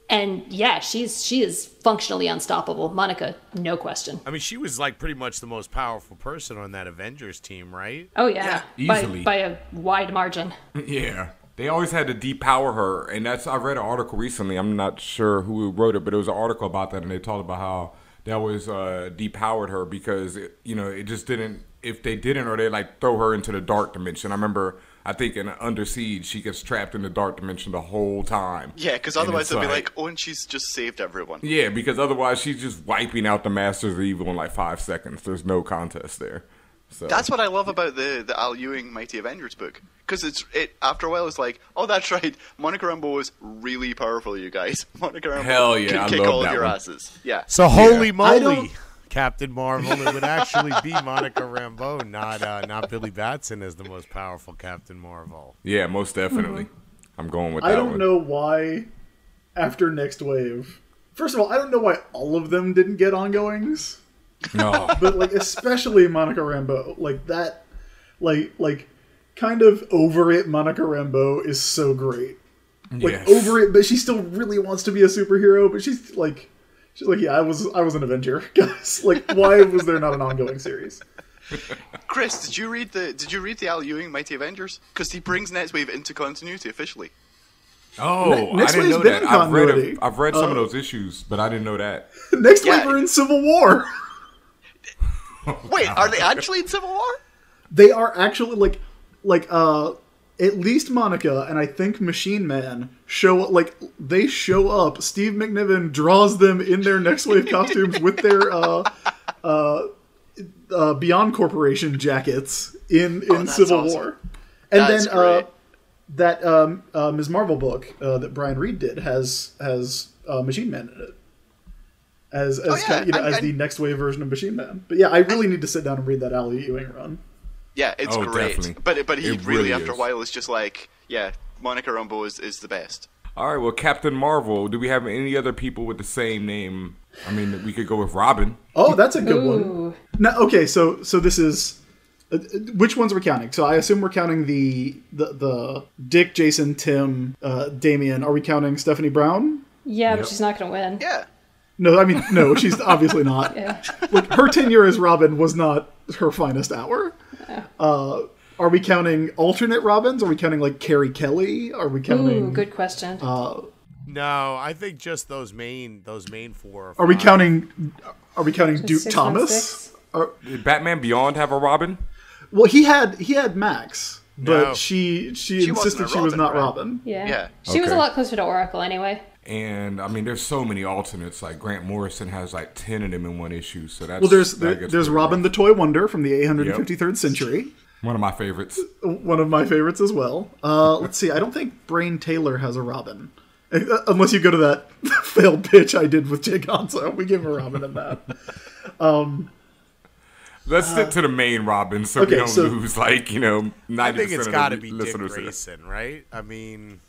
And yeah, she is functionally unstoppable. Monica, no question. I mean, she was like pretty much the most powerful person on that Avengers team, right? Oh yeah, easily. By a wide margin. Yeah. They always had to depower her, and I read an article recently. I'm not sure who wrote it, but it was an article about that, and they talked about how they always depowered her because it just didn't. If they didn't, or they like throw her into the dark dimension. I remember, I think in Under Siege, she gets trapped in the dark dimension the whole time. Yeah, because otherwise they'll be like, oh, and she's just saved everyone. Yeah, because otherwise she's just wiping out the Masters of Evil in like 5 seconds. There's no contest there. So that's what I love about the Al Ewing Mighty Avengers book. Because after a while it's like, oh, that's right, Monica Rambeau is really powerful, you guys. Monica Rambeau can kick all of your asses. Yeah. So holy moly, Captain Marvel, it would actually be Monica Rambeau, not Billy Batson as the most powerful Captain Marvel. Yeah, most definitely. I'm going with that I don't one. know why after Next Wave. First of all, I don't know why all of them didn't get ongoings. No. But like especially Monica Rambeau, like that like kind of over it Monica Rambeau is so great. Like over it, but she still really wants to be a superhero, but she's like yeah, I was an Avenger, guys. Like why was there not an ongoing series? Chris, did you read the Al Ewing Mighty Avengers? Because he brings Nextwave into continuity officially. Oh, I didn't know that. I've read some of those issues, but I didn't know that. Nextwave are in Civil War. Wait, are they actually in Civil War? They are actually like at least Monica and I think Machine Man show up. Steve McNiven draws them in their Next Wave costumes with their Beyond Corporation jackets in Civil awesome. War. And that's then great. that Ms. Marvel book that Brian Reed did has Machine Man in it. As the Next Wave version of Machine Man. But yeah, I really need to sit down and read that Al Ewing run. Yeah, it's great. Definitely. But he really after is. a while is just like, yeah, Monica Rambeau is the best. All right, well, Captain Marvel, do we have any other people with the same name? I mean, we could go with Robin. Oh, that's a good one. Now, okay, so this is which ones are we counting? So I assume we're counting the Dick, Jason, Tim, Damien. Are we counting Stephanie Brown? Yeah, but she's not going to win. Yeah. No, I mean no, she's obviously not. Yeah. Like her tenure as Robin was not her finest hour. Are we counting alternate Robins? Are we counting like Carrie Kelly? Are we counting? Ooh, good question. No, I think just those main 4. Are we counting? Are we counting Duke 616? Thomas? Did Batman Beyond have a Robin? Well, he had Max, but No. she wasn't insisted a she was Robin, not right? Robin. Yeah. Yeah. She was a Okay. lot closer to Oracle anyway. And I mean, there's so many alternates. Like Grant Morrison has like 10 of them in one issue. So that's Well, there's that gets there's pretty Robin the rough. Toy Wonder from the 853rd century. One of my favorites. One of my favorites as well. Let's see. I don't think Brain Taylor has a Robin. Unless you go to that failed pitch I did with Jay Gonzo. We give him a Robin in that. Let's stick to the main Robin so okay, we don't so- lose 90% I think it's got to of the be Dick listeners here. Grayson, right? I mean,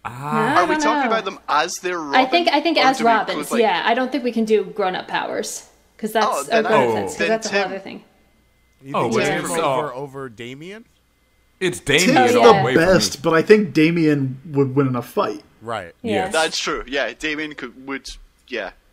Are we talking about them as their Robin? I think or as do we Robins, include, like- yeah. I don't think we can do grown-up powers. Because that's, Oh, then grown-up then that's a whole Tim. other thing. you Oh, think but Tim it's, over Damien? It's Damien Tim's all the the way for me. best, but I think Damien would win in a fight. Right. Yes. That's true. Yeah, Damien would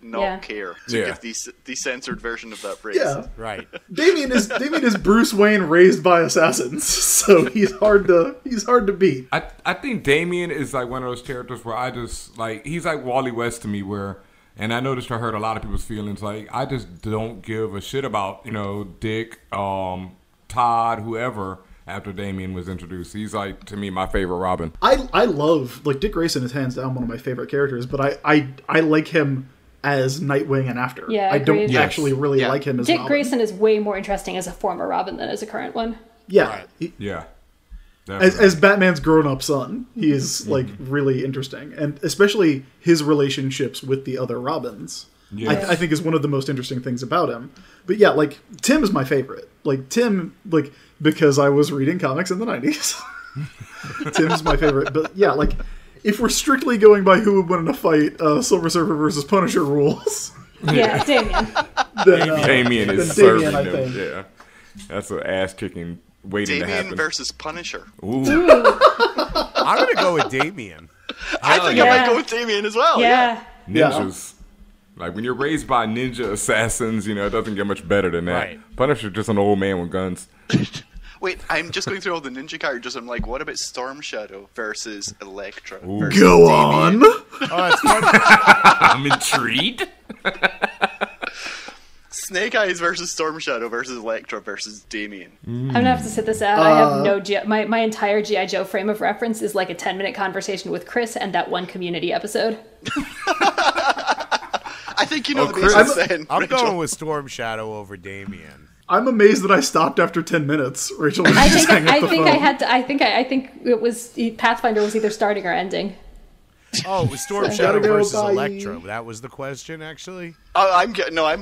not Yeah. care to Yeah. give the censored version of that phrase. Yeah. Right. Damien is Bruce Wayne raised by assassins, so he's hard to beat. I think Damien is like one of those characters where I just like he's like Wally West to me where and I noticed I hurt a lot of people's feelings like I just don't give a shit about, Dick, Todd, whoever after Damien was introduced. He's like to me my favorite Robin. I love like Dick Grayson is hands down one of my favorite characters, but I like him as Nightwing and after. Yeah, I don't agreed. Yes. actually really Yeah. like him as Dick Robin. Grayson is way more interesting as a former Robin than as a current one. Yeah. Right. Yeah. As Batman's grown-up son, he is like really interesting, and especially his relationships with the other Robins. Yes. I think is one of the most interesting things about him. But yeah, like Tim is my favorite. Like Tim, like because I was reading comics in the 90s. Tim's my favorite. But yeah, like if we're strictly going by who would win in a fight, Silver Surfer versus Punisher rules, Yeah, Damien. then Damien is then serving Damien, I them. think. Yeah. That's an ass kicking waiting to Damien happen. versus Punisher. Ooh. I'm going to go with Damien. I think I yeah. might go with Damien as well. Yeah. Ninjas. Like when you're raised by ninja assassins, it doesn't get much better than that. Right. Punisher's just an old man with guns. Wait, I'm just going through all the ninja characters. I'm like, what about Storm Shadow versus Elektra? Ooh. Versus Go Damien? on. Oh, that's funny. I'm intrigued. Snake Eyes versus Storm Shadow versus Elektra versus Damien. I'm gonna have to sit this out. I have no my entire G.I. Joe frame of reference is like a 10-minute conversation with Chris and that one Community episode. I think you know the Chris. basis then, I'm Rachel. going with Storm Shadow over Damien. I'm amazed that I stopped after 10 minutes. Rachel was I just think hanging up I the think phone. I had to. I think it was Pathfinder was either starting or ending. Oh, it was Storm Gotta Shadow go, versus bye. Elektra. That was the question, actually. I'm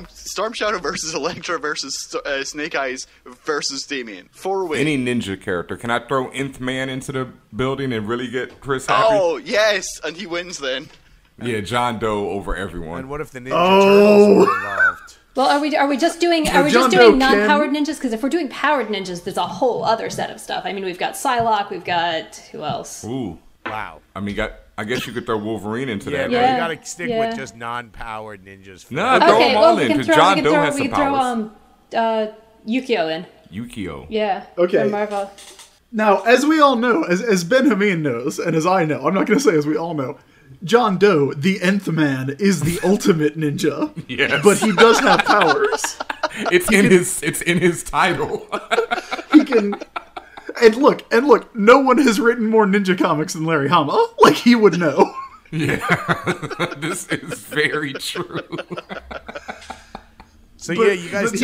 Storm Shadow versus Elektra versus Snake Eyes versus Damien. 4-way. Any ninja character. Can I throw Nth Man into the building and really get Chris happy? Oh yes, and he wins then. Yeah, John Doe over everyone. And what if the Ninja Oh. Turtles were involved? Well, are we just doing John Doe non-powered ninjas? Because if we're doing powered ninjas, there's a whole other set of stuff. I mean, we've got Psylocke, we've got who else? Ooh. Wow. I mean, I guess you could throw Wolverine into Yeah, that, but right? Yeah. you gotta stick yeah. with just non-powered ninjas. No, throw Okay, them all well we in, can 'cause throw John Doe has we some can throw powers. Yukio in. Yukio. Yeah. Okay. From Marvel. Now, as we all know, as Ben Hameen knows, and as I know, I'm not going to say as we all know, John Doe, the Nth Man, is the ultimate ninja. Yes. But he does have powers. It's in his title. He can... And look, no one has written more ninja comics than Larry Hama. Like, he would know. Yeah. This is very true. So But- yeah, you guys but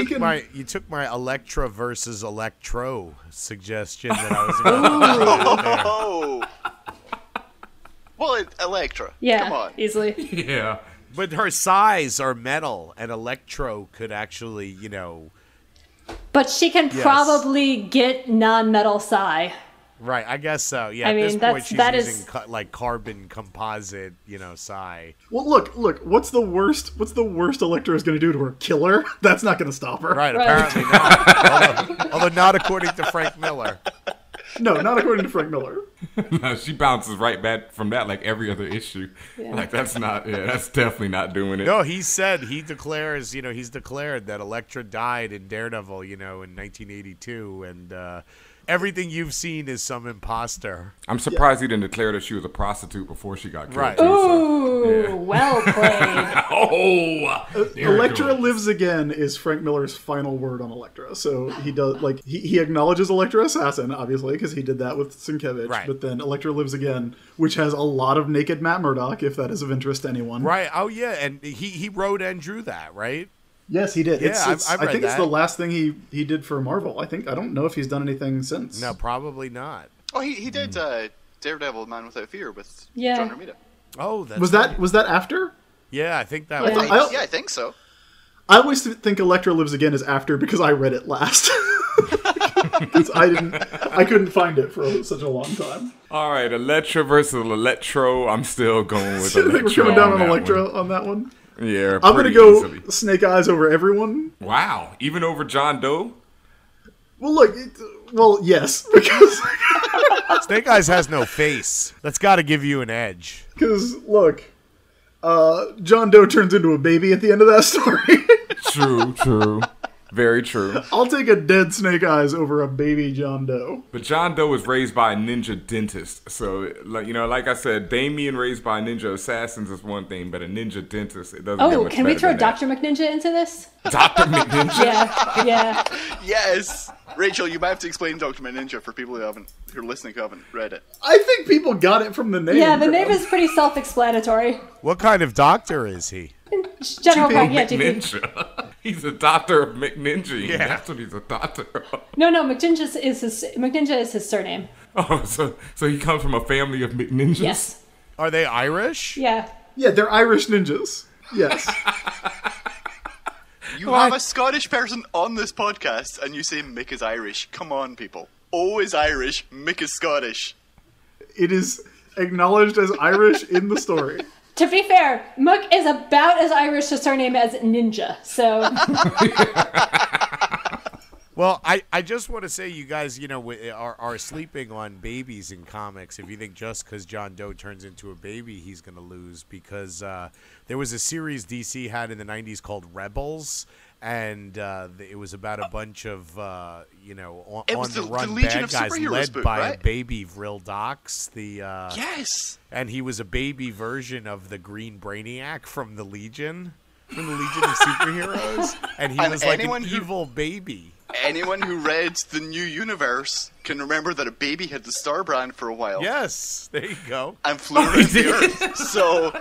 he took my Elektra versus Electro suggestion that I was going to Oh. Well, Elektra. Yeah. Come on. Easily. Yeah. But her size are metal, and Electro could actually, But she can Yes. probably get non-metal psi. Right, I guess so. Yeah, I at mean, this point she's that using is- like carbon composite, psi. Well, look. What's the worst Elektra is going to do to her? Kill her? That's not going to stop her. Right, Right. apparently not. although not according to Frank Miller. No, not according to Frank Miller. No, she bounces right back from that like every other issue. Like that's definitely not doing it. No, he declared that Elektra died in Daredevil, in 1982, and everything you've seen is some imposter. I'm surprised he didn't declare that she was a prostitute before she got killed. Right. too, Ooh, Yeah. well played. Oh, there it Elektra goes. lives again is Frank Miller's final word on Elektra. So he does he acknowledges Elektra assassin, obviously, because he did that with Sienkiewicz. Right. But then Elektra lives again, which has a lot of naked Matt Murdock, if that is of interest to anyone. Right. Oh yeah, and he wrote and drew that, right? Yes, he did. Yeah, I've read I think it's that. the last thing he did for Marvel. I don't know if he's done anything since. No, probably not. Oh, he did Daredevil, Man Without Fear with Yeah. John Romita. Oh, that's Was that after? Yeah, I think that Yeah. was. I think so. I always think Elektra Lives Again is after because I read it last. 'Cause I couldn't find it for such a long time. All right, Elektra versus Electro. I'm still going with So I think Electro. we're coming down on that Elektra one. on that one. Yeah, I'm gonna pretty go easily. Snake Eyes over everyone. Wow, even over John Doe. Well, look, yes, because Snake Eyes has no face. That's got to give you an edge. look, John Doe turns into a baby at the end of that story. True. Very true. I'll take a dead Snake Eyes over a baby John Doe. But John Doe was raised by a ninja dentist. So, like I said, Damien raised by ninja assassins is one thing, but a ninja dentist, it doesn't get Oh, much can we better throw than that. Dr. McNinja into this? Dr. McNinja? Yeah. Yes, Rachel, you might have to explain Dr. Ninja for people who are listening who haven't read it. I think people got it from the name. Yeah, the name is pretty self-explanatory. What kind of doctor is he? General GP. practice, yeah, GP. McNinja. He's a doctor of McNinja. Yeah. That's what he's a doctor of. No, McNinja is his surname. Oh, so he comes from a family of McNinjas? Yes. Are they Irish? Yeah. Yeah, they're Irish ninjas. Yes. You have a Scottish person on this podcast, and you say Mick is Irish. Come on, people. O is Irish, Mick is Scottish. It is acknowledged as Irish in the story. To be fair, Mook is about as Irish a surname as Ninja, so... Well, I just want to say you guys, are sleeping on babies in comics. If you think just because John Doe turns into a baby, he's going to lose. Because there was a series DC had in the 90s called Rebels. And it was about a bunch of, on the run Legion bad of guys Superheroes led book, by right? a baby Vril Dox. Yes! And he was a baby version of the Green Brainiac from the Legion of Superheroes. And he And was like anyone an who- evil baby. Anyone who read the New Universe can remember that a baby had the Star Brand for a while. Yes, there you go. And flew around the Earth. So,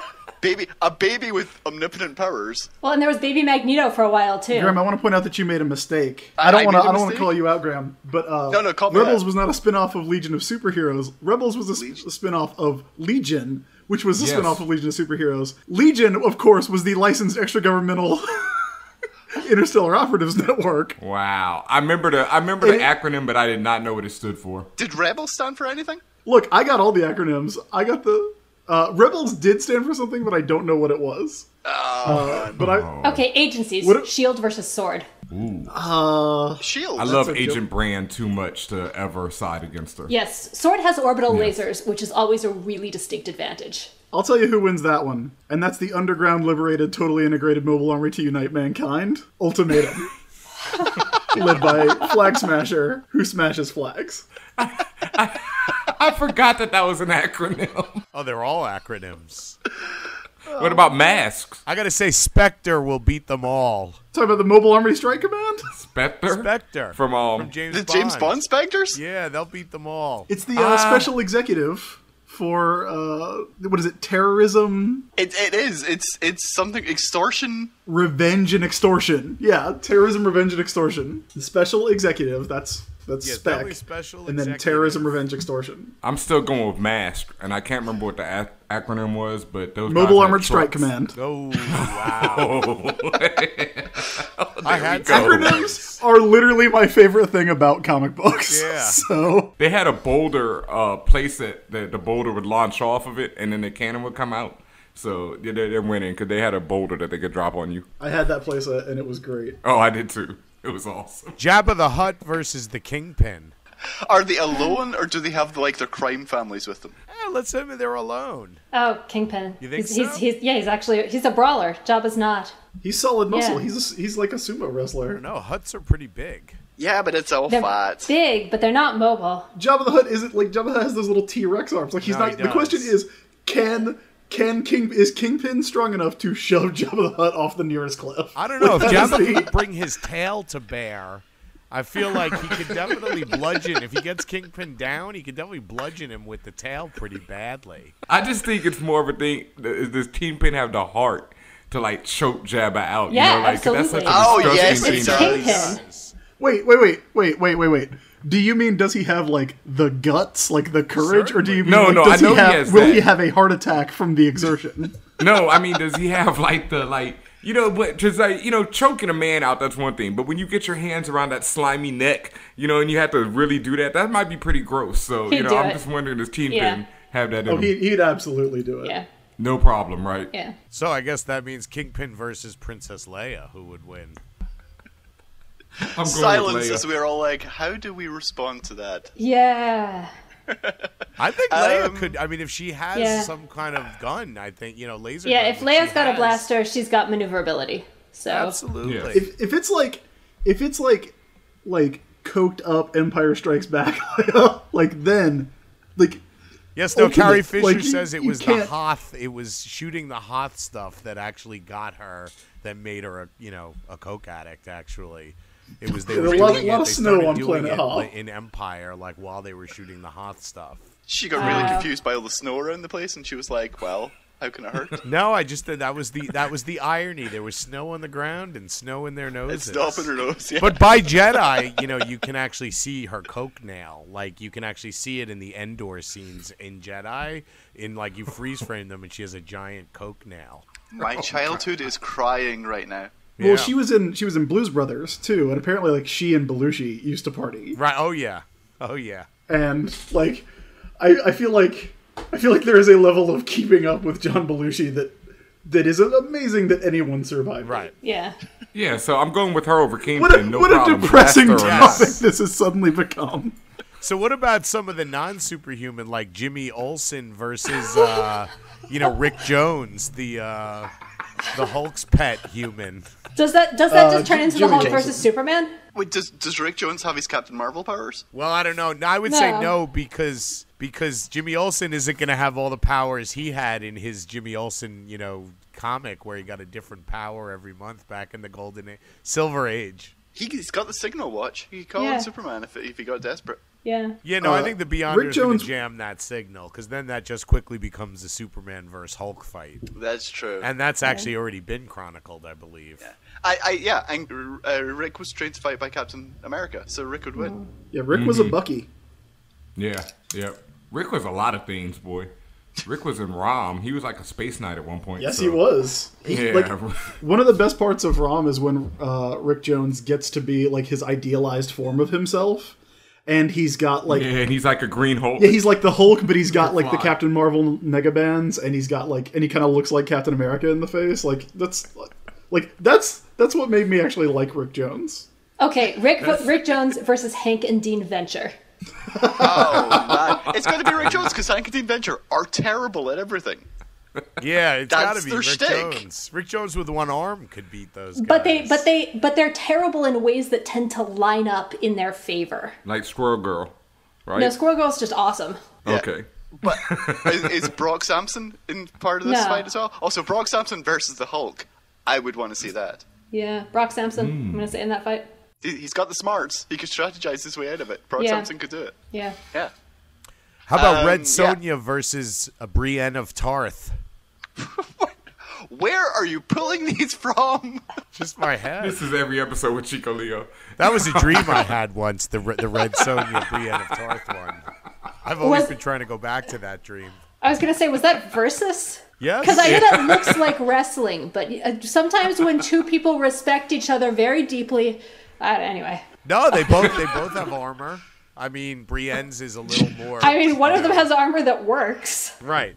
a baby with omnipotent powers. Well, and there was Baby Magneto for a while, too. Graham, I want to point out that you made a mistake. I I don't made want a to mistake? call you out, Graham, but No, call me Rebels out. was not a spin-off of Legion of Superheroes. Rebels was a spin-off of Legion, which was a Yes. spin-off of Legion of Superheroes. Legion, of course, was the licensed extra-governmental Interstellar Operatives Network. Wow. I remember the acronym, but I did not know what it stood for. Did Rebel stand for anything? Look, I got all the acronyms. I got the... Rebels did stand for something, but I don't know what it was. Okay, agencies. What- Shield versus Sword. Shield. I love a joke. Agent Brand too much to ever side against her. Yes, Sword has orbital lasers, which is always a really distinct advantage. I'll tell you who wins that one, and that's the underground liberated, totally integrated mobile army to unite mankind. Ultimatum. Led by Flag Smasher, who smashes flags. I forgot that was an acronym. Oh, they're all acronyms. What about masks? I gotta say, Spectre will beat them all. Talk about the Mobile Army Strike Command? Spectre? Spectre From James the Bond. James Bond Spectres? Yeah, they'll beat them all. It's the special executive for, what is it, terrorism, It is. It's something extortion. revenge, and extortion. Yeah, terrorism, revenge, and extortion. The special executive, that's Yeah, spec. definitely special And then executive. terrorism, revenge, extortion. I'm still going with mask, and I can't remember what the acronym was, but those Mobile guys had Armored Strike trucks. Command. Oh, wow. I had Acronyms are literally my favorite thing about comic books. Yeah. So They had a boulder place that the boulder would launch off of it, and then the cannon would come out. So they're winning because they had a boulder that they could drop on you. I had that playset, and it was great. Oh, I did too. It was awesome. Jabba the Hutt versus the Kingpin. Are they alone, or do they have like their crime families with them? Let's say they're alone. Oh, Kingpin. You think he's, so? He's a brawler. Jabba's not. He's solid muscle. Yeah. He's like a sumo wrestler. No, Hutts are pretty big. Yeah, but it's all They're fat. big, but they're not mobile. Jabba the Hutt isn't like Jabba has those little T-Rex arms. Like he's No, not. he The question does. is, is Kingpin strong enough to shove Jabba the Hutt off the nearest cliff? I don't know. If Like, that is Jabba the- could bring his tail to bear, I feel like he could definitely bludgeon. If he gets Kingpin down, he could definitely bludgeon him with the tail pretty badly. I just think it's more of a thing. Does Kingpin have the heart to like choke Jabba out? Yeah, you know, like 'cause that's such absolutely. a Oh, disgusting yes, thing it to does. do. Kingpin. Wait. Do you mean does he have like the guts, like the courage, or do you mean No, like, no, does I know he have, has will that. he have a heart attack from the exertion? No, I mean, does he have but just choking a man out, that's one thing. But when you get your hands around that slimy neck, and you have to really do that, that might be pretty gross. So, He'd do I'm it. just wondering, does Kingpin Yeah. have that in Oh, him? he'd absolutely do it. Yeah. No problem, right? Yeah. So I guess that means Kingpin versus Princess Leia. Who would win? I'm going Silence with as Leia. we're all like, how do we respond to that? Yeah. I think Leia Um, could. I mean, if she has Yeah. some kind of gun, I think laser. Yeah, gun, if which she Leia's got a has. blaster, she's got maneuverability. So Absolutely. Yeah. If it's like coked up Empire Strikes Back, like then, like Yes, no. ultimate, Carrie Fisher like, you- says it you was the can't- Hoth. It was shooting the Hoth stuff that actually got her, that made her a coke addict. Actually, it was they Yeah, were a lot doing of it. They snow started on doing Planet it Hoth. in Empire, like while they were shooting the Hoth stuff. She got really confused by all the snow around the place, and she was like, well, how can it hurt? No, I just that was the irony. There was snow on the ground and snow in their It's noses. snow up in her nose, yeah. But by Jedi, you can actually see her coke nail. Like you can actually see it in the Endor scenes in Jedi. You freeze frame them, and she has a giant coke nail. My childhood is crying right now. Yeah. well, she was in Blues Brothers too, and apparently like she and Belushi used to party, Right? Oh yeah. and like I feel like there is a level of keeping up with John Belushi that is amazing that anyone survived. Right. yeah. Yeah, so I'm going with her over Kingpin. What a, no what a problem. depressing Blaster or topic not. this has suddenly become. So what about some of the non-superhuman, like Jimmy Olsen versus, Rick Jones, the Hulk's pet human? Does that just turn into the Jimmy Hulk Olsen. versus Superman? Wait, does Rick Jones have his Captain Marvel powers? Well, I don't know. I would say No. no because Jimmy Olsen isn't going to have all the powers he had in his Jimmy Olsen, comic where he got a different power every month back in the Silver Age. He's got the signal watch. He could call Yeah. on Superman if he got desperate. Yeah. Yeah, no, I think the Beyonders Rick going Jones- to jam that signal because then that just quickly becomes the Superman versus Hulk fight. That's true. And that's actually already been chronicled, I believe. Rick was trained to fight by Captain America, so Rick would win. Yeah, Rick was a Bucky. Yeah. Rick was a lot of things, boy. Rick was in ROM. He was like a space knight at one point. Yes, so- he was. Yeah. One of the best parts of ROM is when Rick Jones gets to be like his idealized form of himself, and he's got like Yeah, and he's like a green Hulk. yeah, he's like the Hulk, but he's got like the fly. Captain Marvel mega bands, and he's got like, and he kind of looks like Captain America in the face. Like that's what made me actually like Rick Jones. Okay, Rick Jones versus Hank and Dean Venture. Oh, man. It's got to be Rick Jones because Hank and Dean Venture are terrible at everything. Yeah, it's got to That's be their Rick shtick. Jones. Rick Jones with one arm could beat those guys. But they're terrible in ways that tend to line up in their favor. Like Squirrel Girl, right? No, Squirrel Girl's just awesome. Okay. But is Brock Sampson in part of this No. fight as well? Also, Brock Sampson versus the Hulk. I would want to see that. Yeah, Brock Sampson. I'm gonna say in that fight. He's got the smarts. He could strategize his way out of it. Brock Yeah. Sampson could do it. Yeah. Yeah. How about Red yeah. Sonja versus Brienne of Tarth? Where are you pulling these from? Just my head. This is every episode with Chico Leo. That was a dream I had once, the Red Sonja Brienne of Tarth one. I've always been trying to go back to that dream. I was gonna say, was that Versus? Yes. Because I know that looks like wrestling, but sometimes when two people respect each other very deeply, anyway. No, they both have armor. I mean, Brienne's is a little more. I mean, one of them has armor that works. Right.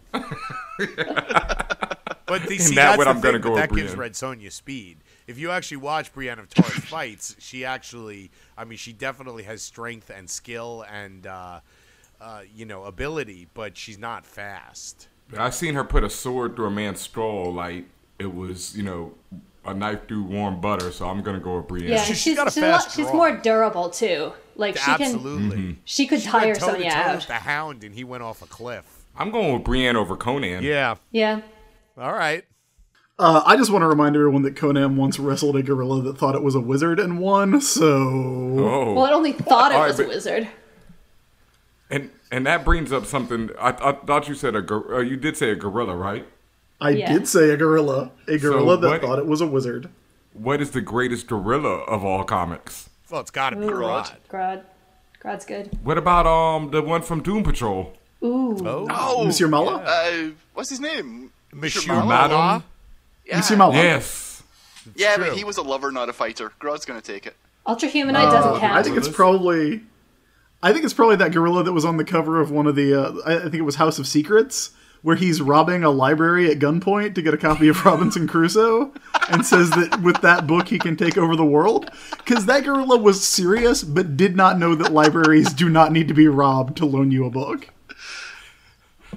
But see, that that's what the I'm gonna thing, go that with gives Brienne. Red Sonja speed. If you actually watch Brienne of Tarth's fights, she actually, I mean, she definitely has strength and skill and, ability, but she's not fast. I've seen her put a sword through a man's skull like it was, a knife through warm butter, so I'm going to go with Brienne. Yeah, She's got a fast she's draw. more durable too. Like Absolutely. she could She tire went toe-to-toe Sonya out. with the Hound, and he went off a cliff. I'm going with Brienne over Conan. Yeah. Yeah. All right. I just want to remind everyone that Conan once wrestled a gorilla that thought it was a wizard and won, so... Oh. Well, it only thought it All right, was a but- wizard. And that brings up something. I thought you said you did say a gorilla, right? I Yeah. did say a gorilla. A gorilla that what- thought it was a wizard. What is the greatest gorilla of all comics? Well, it's got to be Grodd. Grodd's good. What about the one from Doom Patrol? Ooh. Oh, Monsieur Mala? what's his name? Monsieur Mala? Madam? Yeah, Monsieur Mala. Yes. yeah, true. but he was a lover, not a fighter. Grodd's gonna take it. Ultra Humanite doesn't count. I think it's probably that gorilla that was on the cover of one of the, I think it was House of Secrets, where he's robbing a library at gunpoint to get a copy of Robinson Crusoe, and says that with that book he can take over the world. Because that gorilla was serious, but did not know that libraries do not need to be robbed to loan you a book.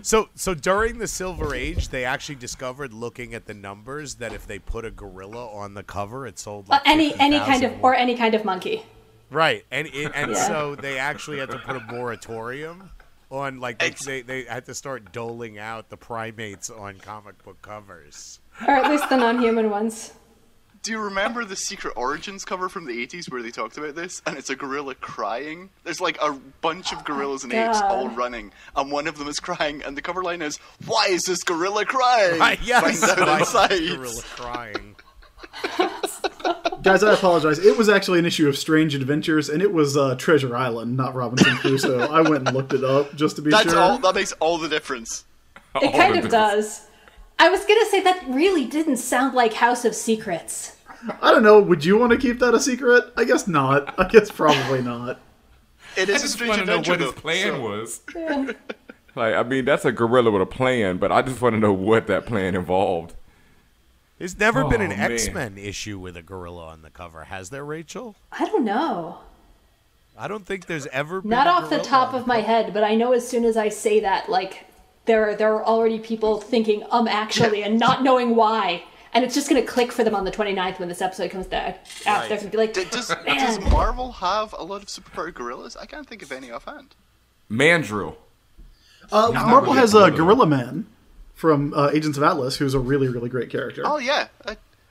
So during the Silver Age, they actually discovered, looking at the numbers, that if they put a gorilla on the cover, it sold like any 50,000 kind of more. or any kind of monkey. Right, and Yeah. so they actually had to put a moratorium on, like, they had to start doling out the primates on comic book covers. Or at least the non-human ones. Do you remember the Secret Origins cover from the 80s where they talked about this? And it's a gorilla crying. There's like a bunch of gorillas and apes God. all running, and one of them is crying, and the cover line is, "Why is this gorilla crying?" Right, yes, Find out why is inside. the gorilla crying. Guys, I apologize. It was actually an issue of Strange Adventures, and it was Treasure Island, not Robinson Crusoe. I went and looked it up just to be That's sure. all. That makes all the difference. It kind of does. I was gonna say that really didn't sound like House of Secrets. I don't know. Would you want to keep that a secret? I guess not. I guess probably not. It I is a just strange want to know adventure, what his though. plan So- was. Yeah. Like, I mean, that's a gorilla with a plan, but I just want to know what that plan involved. There's never been an Oh, man. X-Men issue with a gorilla on the cover, has there, Rachel? I don't know. I don't think there's ever been Not a off the gorilla top on of my head, but I know as soon as I say that, like, there are already people thinking, actually, and not knowing why. And it's just going to click for them on the 29th when this episode comes out. Right. They're going to be like, Does man. Marvel have a lot of superpowered gorillas? I can't think of any offhand. Mandrill. Marvel really has a a gorilla. Gorilla Man from Agents of Atlas, who's a really, really great character. Oh yeah,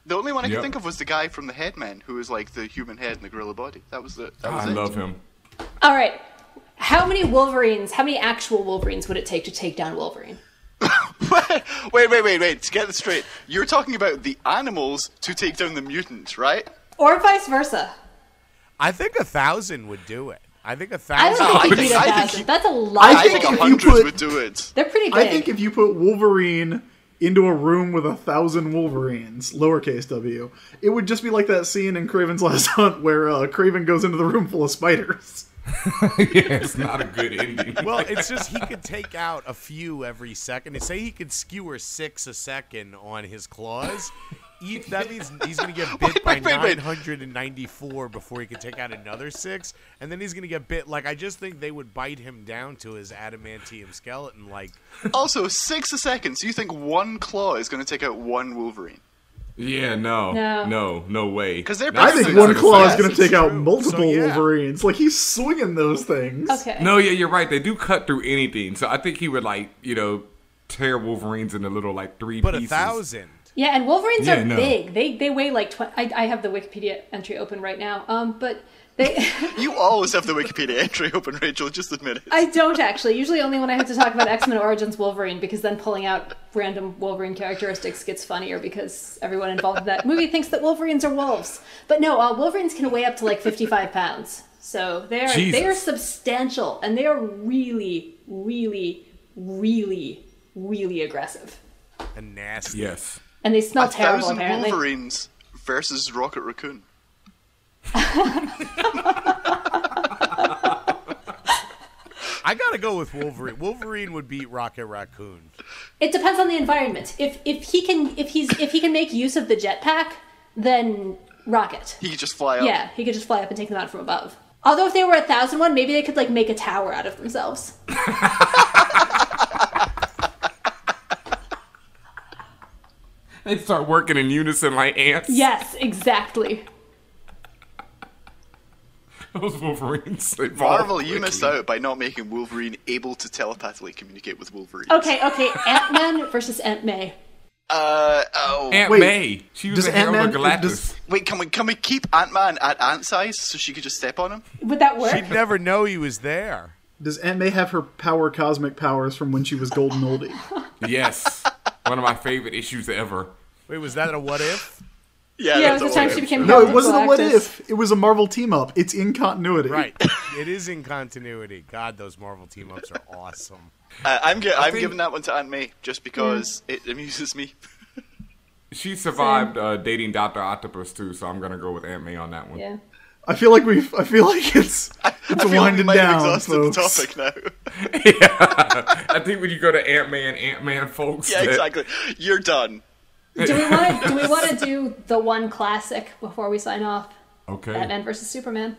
the only one I Yep. could think of was the guy from the Headman, who was like the human head and the gorilla body. That was it. I love him. All right. How many actual Wolverines would it take to take down Wolverine? Wait. To get this straight, you're talking about the animals to take down the mutant, right? Or vice versa. I think 1,000 would do it. I think I 1,000. don't think I you think- beat I think 1,000. you- That's a lot. I I think think if you 100 put- would do it. They're pretty big. I think if you put Wolverine into a room with 1,000 Wolverines, lowercase w, it would just be like that scene in Kraven's Last Hunt where Kraven goes into the room full of spiders. Yeah, it's not a good ending. Well, it's just he could take out a few every second. Say he could skewer 6 a second on his claws. That means he's going to get bit by wait. 994 before he can take out another 6. And then he's going to get bit. Like, I just think they would bite him down to his adamantium skeleton. Like, Also, 6 a second. So you think one claw is going to take out one Wolverine? Yeah, no way. 'Cause they're I think That's one like- claw is yes, going to it's take out true. multiple So, yeah. Wolverines. Like, he's swinging those things. Okay. No, yeah, you're right. They do cut through anything. So I think he would, like, tear Wolverines into little, like, 3 but pieces. 1,000. Yeah, and Wolverines Yeah, are no. big. They weigh like 20. I have the Wikipedia entry open right now. But they. You always have the Wikipedia entry open, Rachel. Just admit it. I don't actually. Usually only when I have to talk about X-Men Origins Wolverine, because then pulling out random Wolverine characteristics gets funnier because everyone involved in that movie thinks that Wolverines are wolves. But no, Wolverines can weigh up to like 55 pounds. So they are Jesus. substantial, and they are really, really, really really aggressive. And nasty. Yes. And they smell 1,000 terrible, apparently. Wolverines versus Rocket Raccoon. I gotta go with Wolverine. Wolverine would beat Rocket Raccoon. It depends on the environment. If he can make use of the jetpack, then Rocket. He could just fly up. Yeah, he could just fly up and take them out from above. Although if they were 1,001, maybe they could like make a tower out of themselves. They start working in unison like ants. Yes, exactly. Those Wolverines. They evolve Marvel, you quickly. missed out by not making Wolverine able to telepathically communicate with Wolverine. Okay, Ant-Man versus Aunt May. Aunt Wait, May. She was does a Herald of Ant-Man- Galactus. does- Wait, can we keep Ant-Man at ant size so she could just step on him? Would that work? She'd never know he was there. Does Aunt May have her cosmic powers from when she was Golden Oldie? Yes. One of my favorite issues ever. Wait, was that a what if? Yeah, it that's was the time what she it is. became No, Herald it of wasn't a what Galactus. if. It was a Marvel team up. It's in continuity. Right. It is in continuity. God, those Marvel team ups are awesome. I'm think- giving that one to Aunt May just because it amuses me. She survived dating Dr. Octopus too, so I'm gonna go with Aunt May on that one. Yeah. I feel like it's I feel like we winding might have down, exhausted folks. the topic now. Yeah. I think when you go to Aunt May and Ant-Man, folks. Yeah, exactly. You're done. Do we want to do the one classic before we sign off? Okay. Batman versus Superman.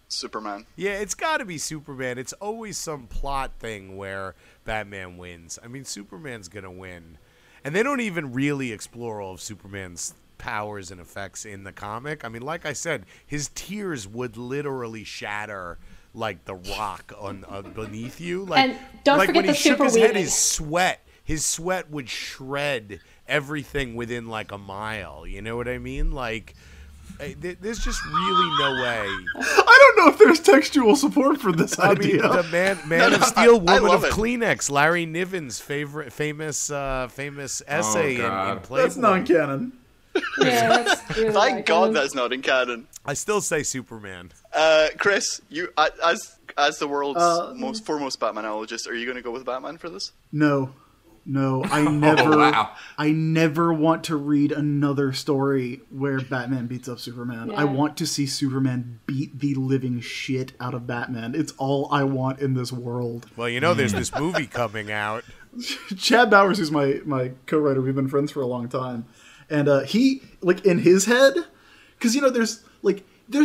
Superman. Yeah, it's got to be Superman. It's always some plot thing where Batman wins. I mean, Superman's going to win. And they don't even really explore all of Superman's powers and effects in the comic. I mean, like I said, his tears would literally shatter like the rock on beneath you. Like, And don't like forget when the he shook super his head, weaving. his sweat would shred everything within like a mile. You know what I mean? Like, there's just really no way. I don't know if there's textual support for this I mean, idea. the Man of Steel, I Woman love of it. Kleenex, Larry Niven's famous essay in Playboy. That's non-canon. Yeah, that's really Thank like God him. that's not in canon. I still say Superman. Chris, you as the world's most foremost Batmanologist, are you going to go with Batman for this? No, I never, wow. I never want to read another story where Batman beats up Superman. Yeah. I want to see Superman beat the living shit out of Batman. It's all I want in this world. Well, you know, there's this movie coming out. Chad Bowers, who's my co-writer, we've been friends for a long time, and he, like, in his head, because you know there's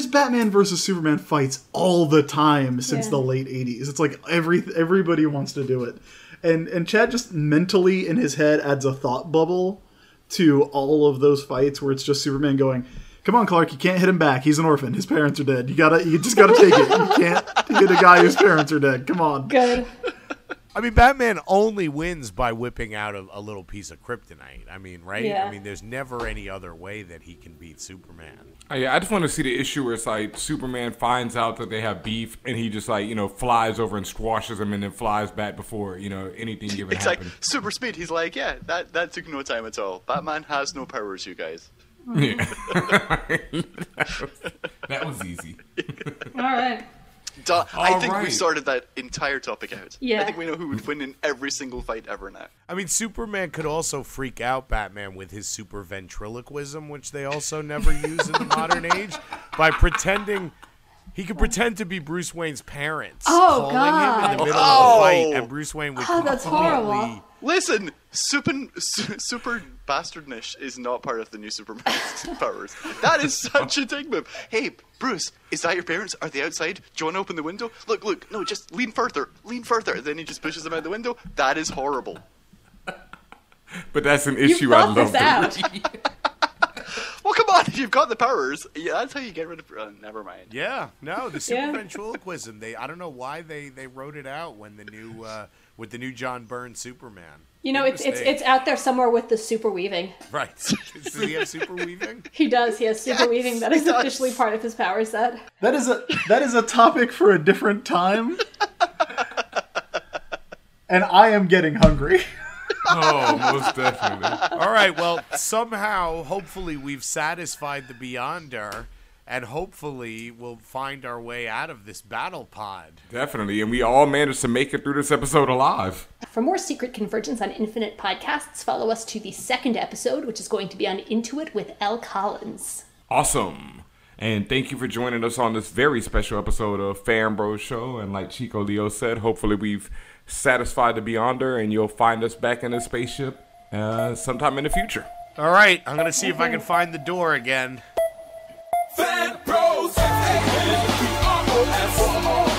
Batman versus Superman fights all the time since the late 80s. It's like everybody wants to do it. And Chad just mentally in his head adds a thought bubble to all of those fights where it's just Superman going, "Come on, Clark, you can't hit him back. He's an orphan. His parents are dead. You just gotta take it. You can't hit a guy whose parents are dead. Come on." Good. I mean, Batman only wins by whipping out a little piece of kryptonite. I mean, right? Yeah. I mean, there's never any other way that he can beat Superman. Oh, yeah, I just want to see the issue where it's like Superman finds out that they have beef and he just like, flies over and squashes him and then flies back before, anything even Exactly. happened. Super speed. He's like, yeah, that took no time at all. Batman has no powers, you guys. Yeah. that was easy. All right. I think we right. sorted that entire topic out. Yeah. I think we know who would win in every single fight ever now. I mean, Superman could also freak out Batman with his super ventriloquism, which they also never use in the modern age, by pretending. He could pretend to be Bruce Wayne's parents, Oh, calling him in the God. middle of a fight, and Bruce Wayne would that's completely. horrible. Listen, super bastardnish is not part of the new Superman's powers. That is such a dick move. Hey, Bruce, is that your parents? Are they outside? Do you want to open the window? Look, no, just lean further. Then he just pushes them out the window. That is horrible. But that's an You issue I thought love this to out. read. Well, come on, if you've got the powers, yeah, that's how you get rid of. Never mind. Yeah, no, the super Yeah. ventriloquism. I don't know why they wrote it out when the new with the new John Byrne Superman. Big It's mistake. out there somewhere with the super weaving. Right. Does he have super weaving? He does. He has super weaving. That is he does. officially part of his power set. That is a topic for a different time. And I am getting hungry. Oh, most definitely. All right. Well, somehow, hopefully, we've satisfied the Beyonder, and hopefully we'll find our way out of this battle pod. Definitely, and we all managed to make it through this episode alive. For more Secret Convergence on Infinite podcasts, follow us to the second episode, which is going to be on Intuit with L. Collins. Awesome. And thank you for joining us on this very special episode of Fan Bros Show. And like Chico Leo said, hopefully we've satisfied the Beyonder and you'll find us back in the spaceship sometime in the future. All right, I'm going to see if I can find the door again. Fan Bros, we are